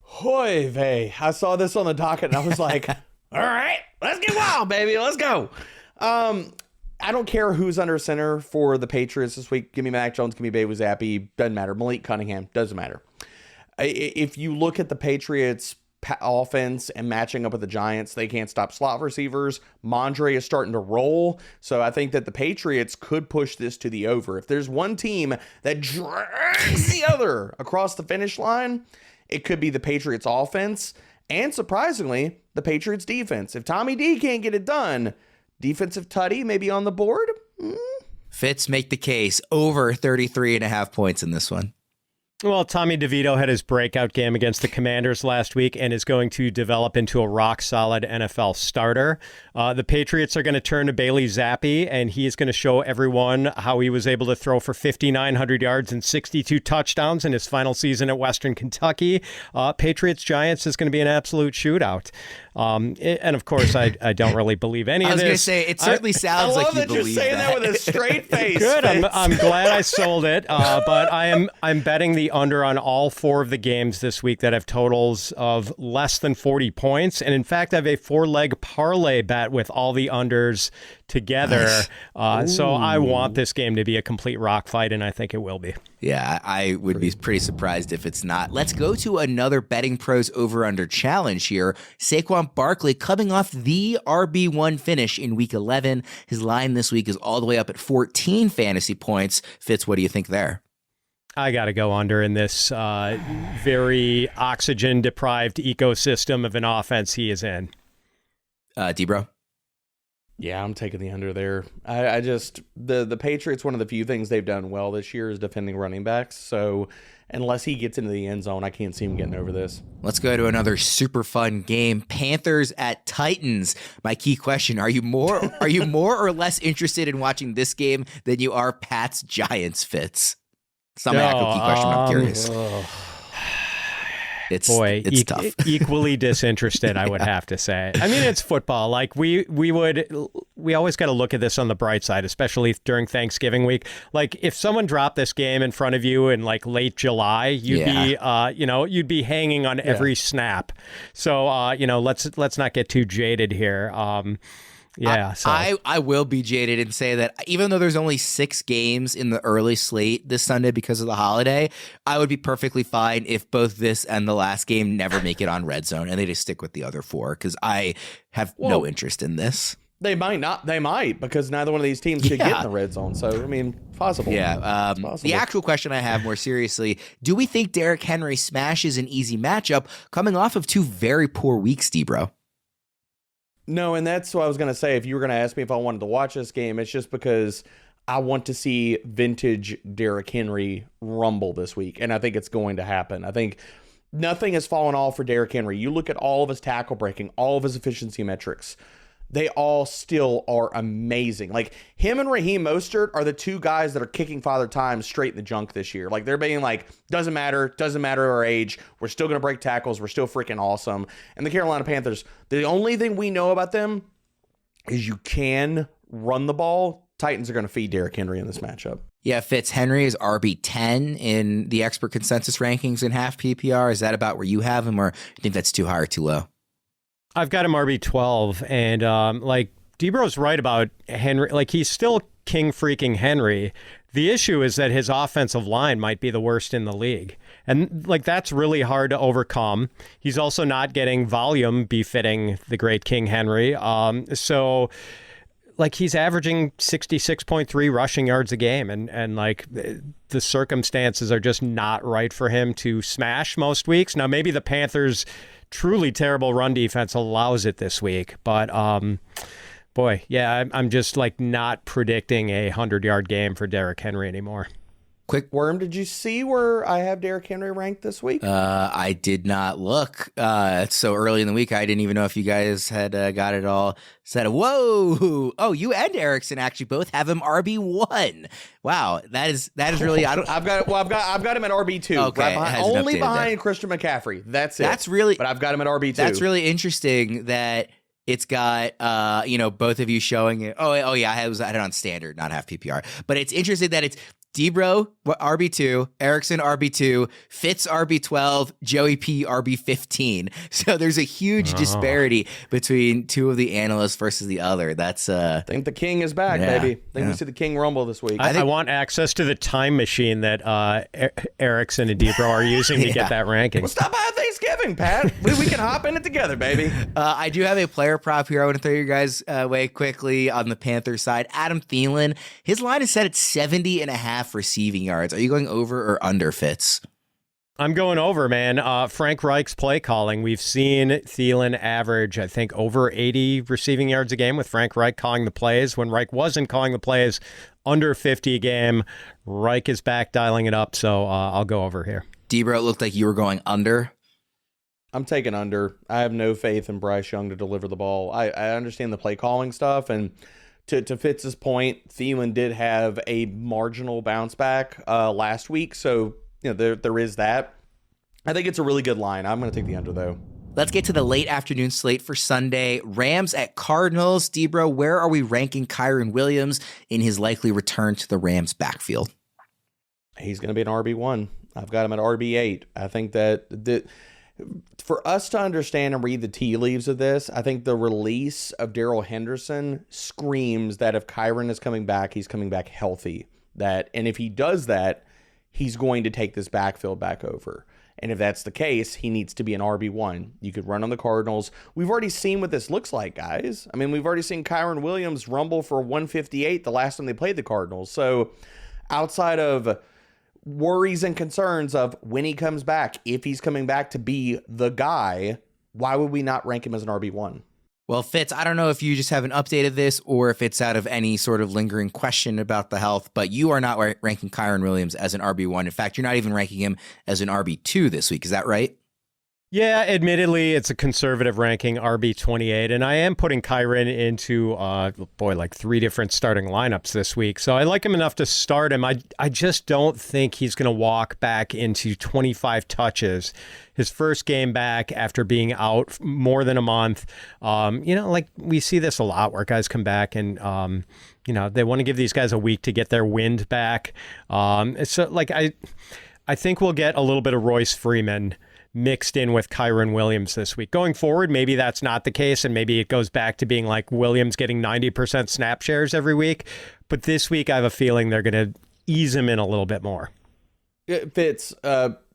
B: Hoy vey. I saw this on the docket and I was like, all right, let's get wild, baby. Let's go. I don't care who's under center for the Patriots this week. Give me Mac Jones, give me Bailey Zappi. Doesn't matter. Malik Cunningham. Doesn't matter. If you look at the Patriots offense and matching up with the Giants, they can't stop slot receivers. Mondre is starting to roll. So I think that the Patriots could push this to the over. If there's one team that drags the other across the finish line, it could be the Patriots offense. And surprisingly, the Patriots defense. If Tommy D can't get it done, defensive tutty maybe on the board.
A: Fitz, make the case. Over 33.5 points in this one.
C: Well, Tommy DeVito had his breakout game against the Commanders last week and is going to develop into a rock-solid NFL starter. The Patriots are going to turn to Bailey Zappi, and he is going to show everyone how he was able to throw for 5,900 yards and 62 touchdowns in his final season at Western Kentucky. Patriots-Giants is going to be an absolute shootout. And of course, I don't really believe any of this.
A: I was going to say, it certainly sounds like you believe that. I love that you're saying that with
B: a straight face.
C: Good. I'm glad I sold it. But I'm betting the under on all 4 of the games this week that have totals of less than 40 points. And in fact, I have a 4-leg parlay bet with all the unders together. Nice. So I want this game to be a complete rock fight, and I think it will be.
A: Yeah, I would be pretty surprised if it's not. Let's go to another Betting Pros over-under challenge here. Saquon Barkley coming off the RB1 finish in Week 11. His line this week is all the way up at 14 fantasy points. Fitz, what do you think there?
C: I got to go under in this very oxygen-deprived ecosystem of an offense he is in.
A: Debro?
B: Yeah, I'm taking the under there. I just, the Patriots, one of the few things they've done well this year is defending running backs. So unless he gets into the end zone, I can't see him getting over this.
A: Let's go to another super fun game. Panthers at Titans. My key question, are you more or less interested in watching this game than you are Pats Giants, Fitz? It's not my actual key question, I'm curious. It's tough.
C: Equally disinterested, I would have to say. I mean, it's football. Like we always got to look at this on the bright side, especially during Thanksgiving week. Like if someone dropped this game in front of you in like late July, you'd be hanging on every snap. So let's not get too jaded here. I will be jaded and say that even though there's only 6 games in the early slate this Sunday because of the holiday, I would be perfectly fine if both this and the last game never make it on Red Zone and they just stick with the other 4 because I have no interest in this.
B: They might not. They might because neither one of these teams could get in the Red Zone. So, I mean, possible.
A: Yeah.
B: Possible.
A: The actual question I have more seriously, do we think Derrick Henry smashes an easy matchup coming off of 2 very poor weeks, Debro?
B: No, and that's what I was going to say. If you were going to ask me if I wanted to watch this game, it's just because I want to see vintage Derrick Henry rumble this week, and I think it's going to happen. I think nothing has fallen off for Derrick Henry. You look at all of his tackle breaking, all of his efficiency metrics. They all still are amazing. Like him and Raheem Mostert are the 2 guys that are kicking Father Time straight in the junk this year. Like they're being like, doesn't matter our age. We're still going to break tackles. We're still freaking awesome. And the Carolina Panthers, the only thing we know about them is you can run the ball. Titans are going to feed Derrick Henry in this matchup.
A: Yeah, Fitz, Henry is RB10 in the expert consensus rankings in half PPR. Is that about where you have him, or do you think that's too high or too low?
C: I've got him RB12, and Debro's right about Henry. Like, he's still king freaking Henry. The issue is that his offensive line might be the worst in the league. And, that's really hard to overcome. He's also not getting volume befitting the great King Henry. He's averaging 66.3 rushing yards a game. And the circumstances are just not right for him to smash most weeks. Now, maybe the Panthers' truly terrible run defense allows it this week. But, I'm just not predicting a 100-yard game for Derrick Henry anymore.
A: Quick
B: Worm, did you see where I have Derrick Henry ranked this week?
A: I did not look. It's so early in the week. I didn't even know if you guys had got it all set. Whoa! Oh, you and Erickson actually both have him RB1. Wow, that is really. I've got
B: him at RB2.
A: Okay,
B: only behind Christian McCaffrey. That's it.
A: That's really.
B: But I've got him at RB2.
A: That's really interesting that it's got both of you showing it. Oh yeah, I had it on standard, not half PPR. But it's interesting that it's Debro RB2, Erickson RB2, Fitz RB12, Joey P RB15. So there's a huge disparity between two of the analysts versus the other. That's
B: I think the king is back, baby. I think we see the king rumble this week.
C: I want access to the time machine that Erickson and Debro are using to get that ranking.
B: Well, stop by Thanksgiving, Pat. we can hop in it together, baby.
A: I do have a player prop here. I want to throw you guys way quickly on the Panthers side. Adam Thielen, his line is set at 70.5 receiving yards. Are you going over or under, Fitz?
C: I'm going over, man. Frank Reich's play calling. We've seen Thielen average, I think, over 80 receiving yards a game with Frank Reich calling the plays. When Reich wasn't calling the plays, under 50 a game. Reich is back dialing it up, so I'll go over here.
A: Debro, it looked like you were going under.
B: I'm taking under. I have no faith in Bryce Young to deliver the ball. I understand the play calling stuff, and to Fitz's point, Thielen did have a marginal bounce back last week, so there is that. I think it's a really good line. I'm going to take the under, though.
A: Let's get to the late afternoon slate for Sunday. Rams at Cardinals. Debro, where are we ranking Kyren Williams in his likely return to the Rams backfield?
B: He's going to be an RB1. I've got him at RB8. I think that for us to understand and read the tea leaves of this, I think the release of Darrell Henderson screams that if Kyren is coming back, he's coming back healthy. And if he does that, he's going to take this backfield back over. And if that's the case, he needs to be an RB1. You could run on the Cardinals. We've already seen what this looks like, guys. I mean, we've already seen Kyren Williams rumble for 158 the last time they played the Cardinals. So outside of worries and concerns of when he comes back, if he's coming back to be the guy, why would we not rank him as an RB1?
A: Well, Fitz, I don't know if you just haven't updated this or if it's out of any sort of lingering question about the health, but you are not ranking Kyren Williams as an RB1. In fact, you're not even ranking him as an RB2 this week. Is that right?
C: Yeah, admittedly, it's a conservative ranking, RB28, and I am putting Kyren into, like 3 different starting lineups this week. So I like him enough to start him. I just don't think he's going to walk back into 25 touches. His first game back after being out more than a month. We see this a lot where guys come back and, they want to give these guys a week to get their wind back. I think we'll get a little bit of Royce Freeman mixed in with Kyren Williams this week. Going forward, maybe that's not the case, and maybe it goes back to being like Williams getting 90% snap shares every week. But this week, I have a feeling they're going to ease him in a little bit more.
B: Fitz,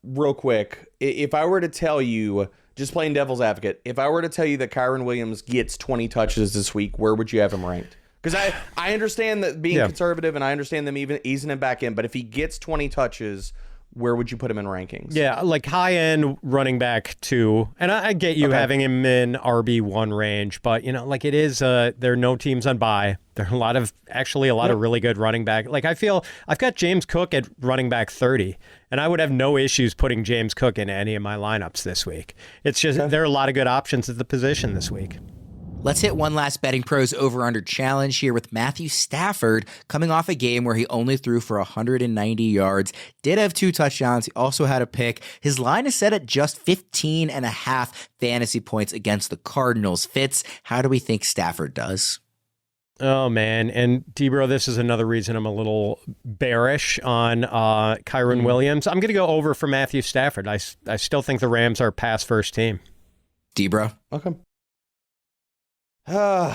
B: real quick, if I were to tell you, just playing devil's advocate, if I were to tell you that Kyren Williams gets 20 touches this week, where would you have him ranked? Because I understand that being conservative, and I understand them even easing him back in, but if he gets 20 touches, where would you put him in rankings?
C: Yeah, like high-end running back 2. And I get you having him in RB1 range, but, it is, there are no teams on bye. There are a lot of really good running back. Like, I feel I've got James Cook at running back 30, and I would have no issues putting James Cook in any of my lineups this week. It's just there are a lot of good options at the position this week.
A: Let's hit one last Betting Pros over-under challenge here with Matthew Stafford coming off a game where he only threw for 190 yards, did have 2 touchdowns. He also had a pick. His line is set at just 15.5 fantasy points against the Cardinals. Fitz, how do we think Stafford does?
C: Oh, man. And Debro, this is another reason I'm a little bearish on Kyren Williams. I'm going to go over for Matthew Stafford. I still think the Rams are a pass-first team.
A: Debro?
B: Okay. I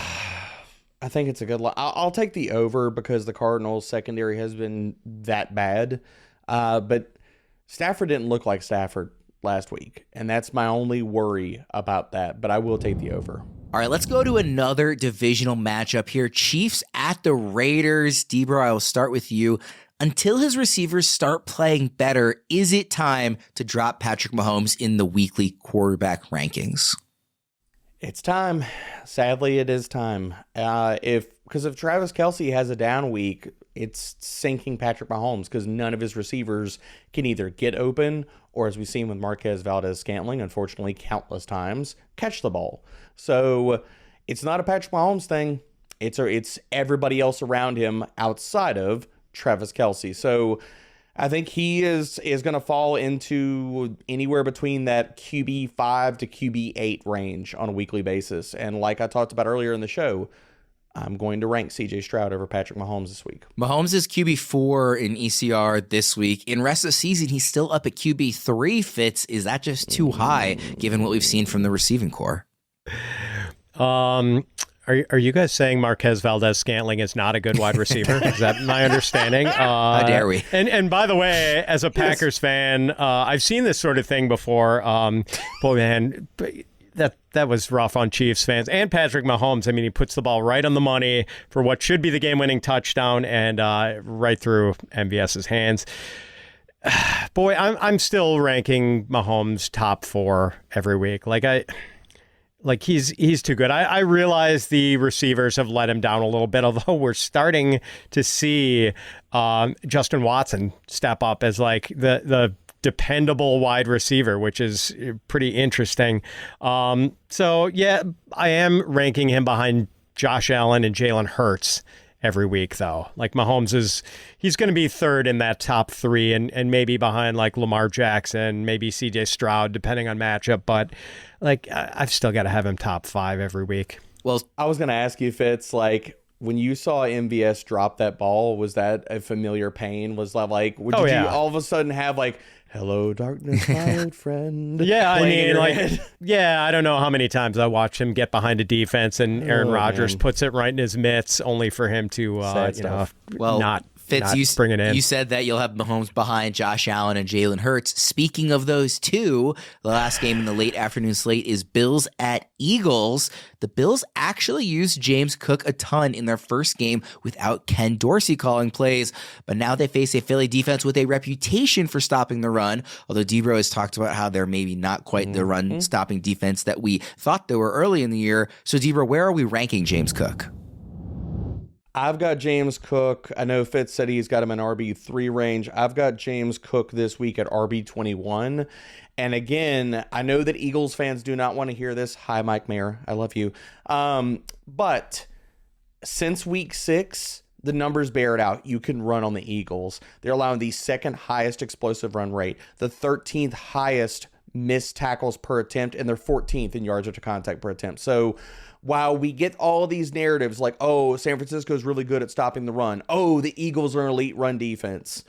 B: think it's a good line. I'll take the over because the Cardinals secondary has been that bad. But Stafford didn't look like Stafford last week, and that's my only worry about that. But I will take the over.
A: All right, let's go to another divisional matchup here. Chiefs at the Raiders. Debro, I will start with you. Until his receivers start playing better, is it time to drop Patrick Mahomes in the weekly quarterback rankings?
B: It's time. Sadly, it is time. If Travis Kelce has a down week, it's sinking Patrick Mahomes because none of his receivers can either get open or, as we've seen with Marquez Valdez-Scantling, unfortunately, countless times, catch the ball. So it's not a Patrick Mahomes thing. It's everybody else around him outside of Travis Kelce. So I think he is going to fall into anywhere between that QB5 to QB8 range on a weekly basis. And like I talked about earlier in the show, I'm going to rank CJ Stroud over Patrick Mahomes this week.
A: Mahomes is QB4 in ECR this week. In rest of the season, he's still up at QB3. Fitz, is that just too high given what we've seen from the receiving core?
C: Are you guys saying Marquez Valdez-Scantling is not a good wide receiver? Is that my understanding?
A: How dare we?
C: And by the way, as a Packers fan, I've seen this sort of thing before. Boy, man, that was rough on Chiefs fans and Patrick Mahomes. I mean, he puts the ball right on the money for what should be the game-winning touchdown and right through MVS's hands. Boy, I'm still ranking Mahomes top 4 every week. Like he's too good. I realize the receivers have let him down a little bit, although we're starting to see Justin Watson step up as like the dependable wide receiver, which is pretty interesting. So yeah, I am ranking him behind Josh Allen and Jalen Hurts every week, though. Like Mahomes he's going to be third in that top 3 and maybe behind like Lamar Jackson, maybe CJ Stroud, depending on matchup. But like, I've still got to have him top 5 every week.
B: Well, I was going to ask you, Fitz, like when you saw MVS drop that ball, was that a familiar pain? Was that like, did you all of a sudden have like, hello, darkness, my old friend?
C: Yeah, I mean, I don't know how many times I watched him get behind a defense and Aaron Rodgers puts it right in his mitts, only for him to, not
A: Fitz,
C: bring it in.
A: You said that you'll have Mahomes behind Josh Allen and Jalen Hurts. Speaking of those two, the last game in the late afternoon slate is Bills at Eagles. The Bills actually used James Cook a ton in their first game without Ken Dorsey calling plays, but now they face a Philly defense with a reputation for stopping the run, although Debro has talked about how they're maybe not quite the run-stopping defense that we thought they were early in the year. So, Debro, where are we ranking James Cook?
B: I've got James Cook. I know Fitz said he's got him in RB3 range. I've got James Cook this week at RB21. And again, I know that Eagles fans do not want to hear this. Hi, Mike Mayer. I love you. But since week 6, the numbers bear it out. You can run on the Eagles. They're allowing the second highest explosive run rate, the 13th highest missed tackles per attempt, and they're 14th in yards after contact per attempt. So while we get all of these narratives like, oh, San Francisco is really good at stopping the run, oh, the Eagles are an elite run defense,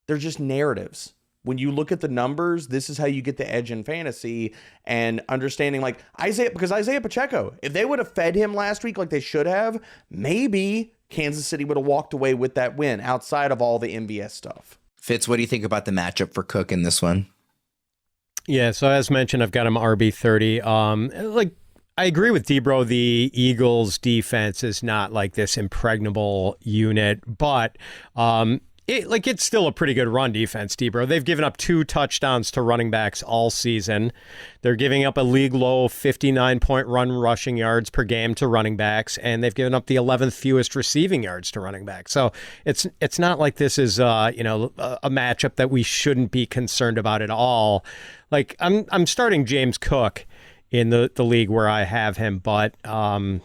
B: they're just narratives. When you look at the numbers, this is how you get the edge in fantasy, and understanding like Isaiah Pacheco, if they would have fed him last week like they should have, maybe Kansas City would have walked away with that win outside of all the MVS stuff.
A: Fitz, what do you think about the matchup for Cook in this one?
C: Yeah, so as mentioned, I've got him RB30. I agree with Debro. The Eagles defense is not like this impregnable unit, but it's still a pretty good run defense, Debro. They've given up 2 touchdowns to running backs all season. They're giving up a league low 59-point run rushing yards per game to running backs, and they've given up the 11th fewest receiving yards to running backs. So it's not like this is a matchup that we shouldn't be concerned about at all. Like I'm starting James Cook in the league where I have him, but I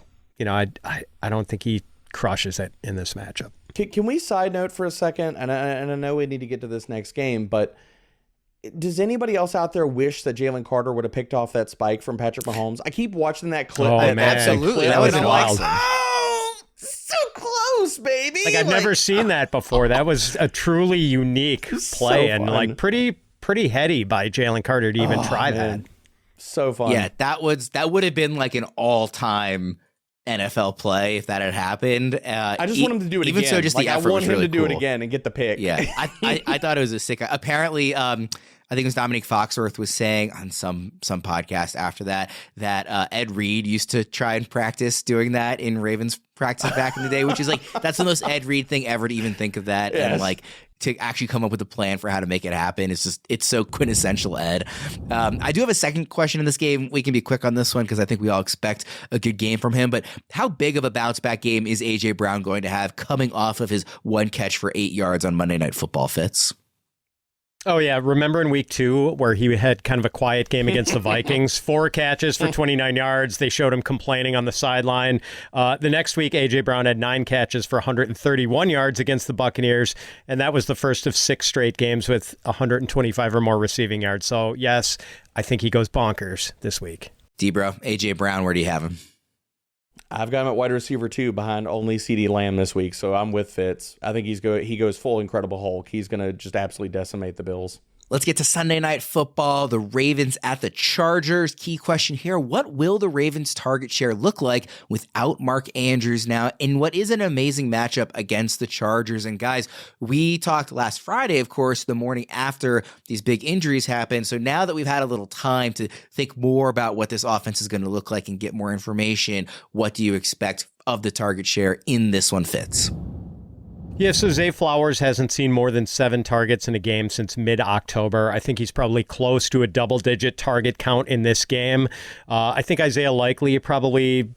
C: don't think he crushes it in this matchup.
B: Can we side note for a second? And I know we need to get to this next game, but does anybody else out there wish that Jalen Carter would have picked off that spike from Patrick Mahomes? I keep watching that clip.
C: Oh, man.
A: Absolutely. That was
C: wild.
B: So close, baby.
C: I've never seen that before. That was a truly unique play, and like pretty heady by Jalen Carter to even try that.
B: So fun.
A: Yeah, that would have been like an all-time NFL play if that had happened.
B: I just want him to do it
A: even
B: again.
A: So just the effort
B: I want
A: was
B: him
A: really
B: to do it again and get the pick.
A: Yeah, I thought it was a sick. Apparently, I think it was Dominique Foxworth was saying on some podcast after that Ed Reed used to try and practice doing that in Ravens practice back in the day, which is like that's the most Ed Reed thing ever to even think of that.
B: Yes.
A: And like to actually come up with a plan for how to make it happen. It's so quintessential Ed. I do have a second question in this game. We can be quick on this one because I think we all expect a good game from him. But how big of a bounce back game is A.J. Brown going to have coming off of his one catch for 8 yards on Monday Night Football, Fitz?
C: Oh, yeah. Remember in week 2 where he had kind of a quiet game against the Vikings? 4 catches for 29 yards. They showed him complaining on the sideline. The next week, A.J. Brown had 9 catches for 131 yards against the Buccaneers, and that was the first of 6 straight games with 125 or more receiving yards. So, yes, I think he goes bonkers this week.
A: D-Bro, A.J. Brown, where do you have him?
B: I've got him at wide receiver 2 behind only CeeDee Lamb this week, so I'm with Fitz. I think he goes full Incredible Hulk. He's going to just absolutely decimate the Bills.
A: Let's get to Sunday Night Football. The Ravens at the Chargers. Key question here. What will the Ravens' target share look like without Mark Andrews now in what is an amazing matchup against the Chargers? And guys, we talked last Friday, of course, the morning after these big injuries happened. So now that we've had a little time to think more about what this offense is going to look like and get more information, what do you expect of the target share in this one, Fitz?
C: Yeah, so Zay Flowers hasn't seen more than 7 targets in a game since mid-October. I think he's probably close to a double-digit target count in this game. I think Isaiah Likely probably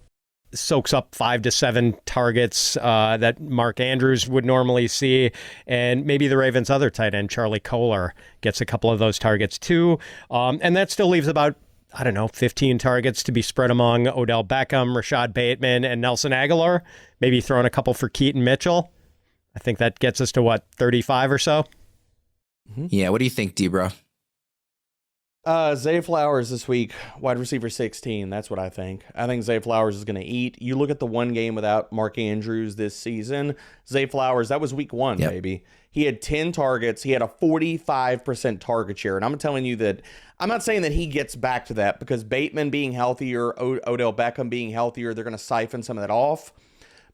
C: soaks up 5 to 7 targets that Mark Andrews would normally see. And maybe the Ravens' other tight end, Charlie Kolar, gets a couple of those targets too. And that still leaves about 15 targets to be spread among Odell Beckham, Rashad Bateman, and Nelson Aguilar. Maybe throwing a couple for Keaton Mitchell. I think that gets us to 35 or so?
A: Mm-hmm. Yeah, what do you think, D-Bro?
B: Zay Flowers this week, wide receiver 16. That's what I think. I think Zay Flowers is going to eat. You look at the one game without Mark Andrews this season. Zay Flowers, that was week 1, baby. He had 10 targets. He had a 45% target share. And I'm telling you that I'm not saying that he gets back to that because Bateman being healthier, Odell Beckham being healthier, they're going to siphon some of that off.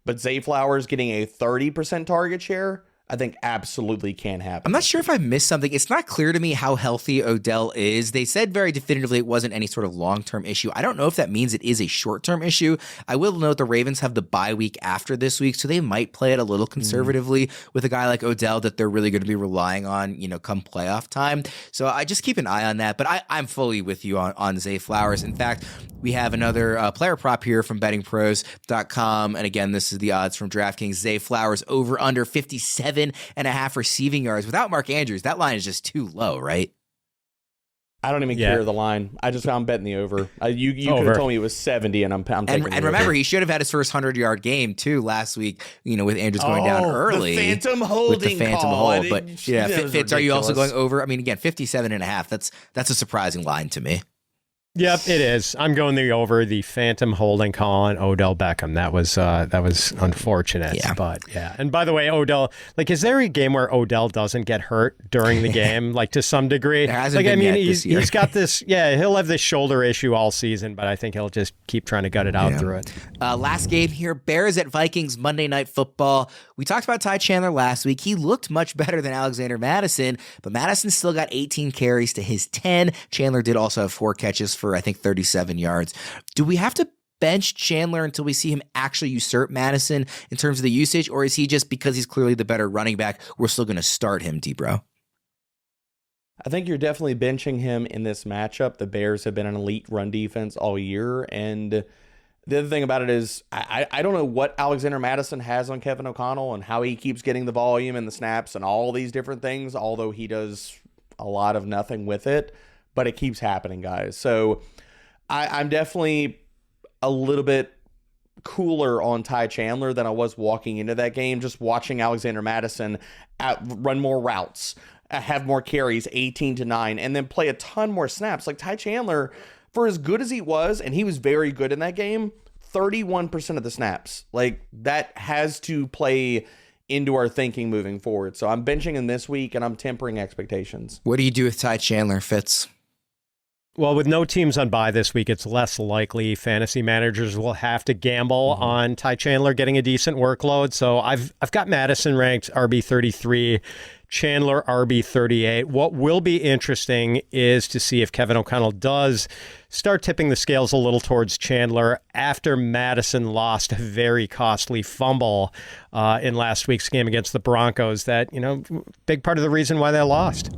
B: But Zay Flowers getting a 30% target share, I think absolutely can happen.
A: I'm not sure if I missed something. It's not clear to me how healthy Odell is. They said very definitively it wasn't any sort of long-term issue. I don't know if that means it is a short-term issue. I will note the Ravens have the bye week after this week, so they might play it a little conservatively with a guy like Odell that they're really going to be relying on, come playoff time. So I just keep an eye on that. But I'm fully with you on Zay Flowers. In fact, we have another player prop here from bettingpros.com. And again, this is the odds from DraftKings. Zay Flowers over under 57.5 receiving yards. Without Mark Andrews, that line is just too low, right?
B: I don't even care the line. I'm betting the over. You could have told me it was 70, and I'm taking the
A: remember,
B: over.
A: he should have had his first 100-yard game too last week. with Andrews going down early.
B: The phantom holding
A: with the phantom
B: call.
A: hold. But yeah, Fitz, are you also going over? I mean, again, 57.5. That's a surprising line to me.
C: Yep, it is. I'm going the over, the phantom holding call on Odell Beckham. That was unfortunate.
A: Yeah.
C: But yeah. And by the way, Odell, is there a game where Odell doesn't get hurt during the game, to some degree?
A: There hasn't been yet this year.
C: He's got this, he'll have this shoulder issue all season, but I think he'll just keep trying to gut it out through it.
A: Last game here, Bears at Vikings, Monday Night Football. We talked about Ty Chandler last week. He looked much better than Alexander Madison, but Madison still got 18 carries to his 10. Chandler did also have 4 catches for, I think, 37 yards. Do we have to bench Chandler until we see him actually usurp Madison in terms of the usage, or is he just, because he's clearly the better running back, we're still going to start him, D-Bro?
B: I think you're definitely benching him in this matchup. The Bears have been an elite run defense all year, and the other thing about it is I don't know what Alexander Madison has on Kevin O'Connell and how he keeps getting the volume and the snaps and all these different things, although he does a lot of nothing with it, but it keeps happening, guys. So I'm definitely a little bit cooler on Ty Chandler than I was walking into that game, just watching Alexander Madison run more routes, have more carries, 18-9, and then play a ton more snaps. Ty Chandler, for as good as he was, and he was very good in that game, 31% of the snaps. That has to play into our thinking moving forward. So I'm benching him this week, and I'm tempering expectations.
A: What do you do with Ty Chandler, Fitz?
C: Well, with no teams on bye this week, it's less likely fantasy managers will have to gamble on Ty Chandler getting a decent workload. So I've got Madison ranked RB33, Chandler RB38. What will be interesting is to see if Kevin O'Connell does start tipping the scales a little towards Chandler after Madison lost a very costly fumble in last week's game against the Broncos. That, big part of the reason why they lost.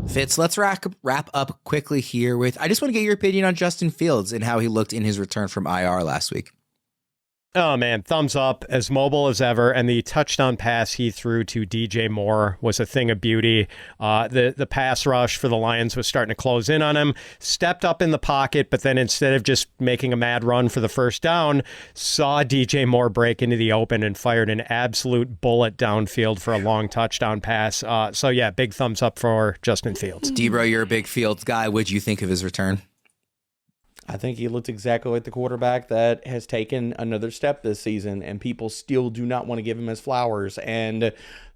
A: Fitz, let's wrap up quickly here with, I just want to get your opinion on Justin Fields and how he looked in his return from IR last week.
C: Oh, man, thumbs up, as mobile as ever. And the touchdown pass he threw to DJ Moore was a thing of beauty. The pass rush for the Lions was starting to close in on him. Stepped up in the pocket, but then instead of just making a mad run for the first down, saw DJ Moore break into the open and fired an absolute bullet downfield for a long touchdown pass. So, yeah, big thumbs up for Justin Fields.
A: Debro, you're a big Fields guy. What'd you think of his return?
B: I think he looked exactly like the quarterback that has taken another step this season, and people still do not want to give him his flowers. And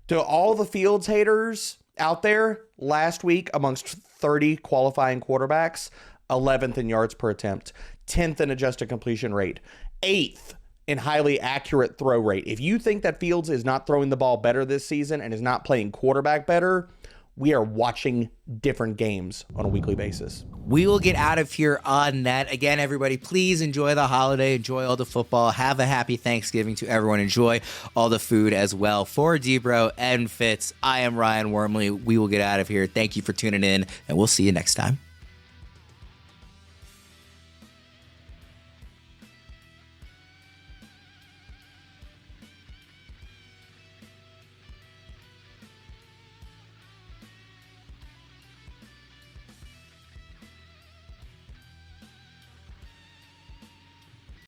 B: to all the Fields haters out there, last week amongst 30 qualifying quarterbacks, 11th in yards per attempt, 10th in adjusted completion rate, 8th in highly accurate throw rate. If you think that Fields is not throwing the ball better this season and is not playing quarterback better, we are watching different games on a weekly basis.
A: We will get out of here on that. Again, everybody, please enjoy the holiday. Enjoy all the football. Have a happy Thanksgiving to everyone. Enjoy all the food as well. For Debro and Fitz, I am Ryan Wormeli. We will get out of here. Thank you for tuning in, and we'll see you next time.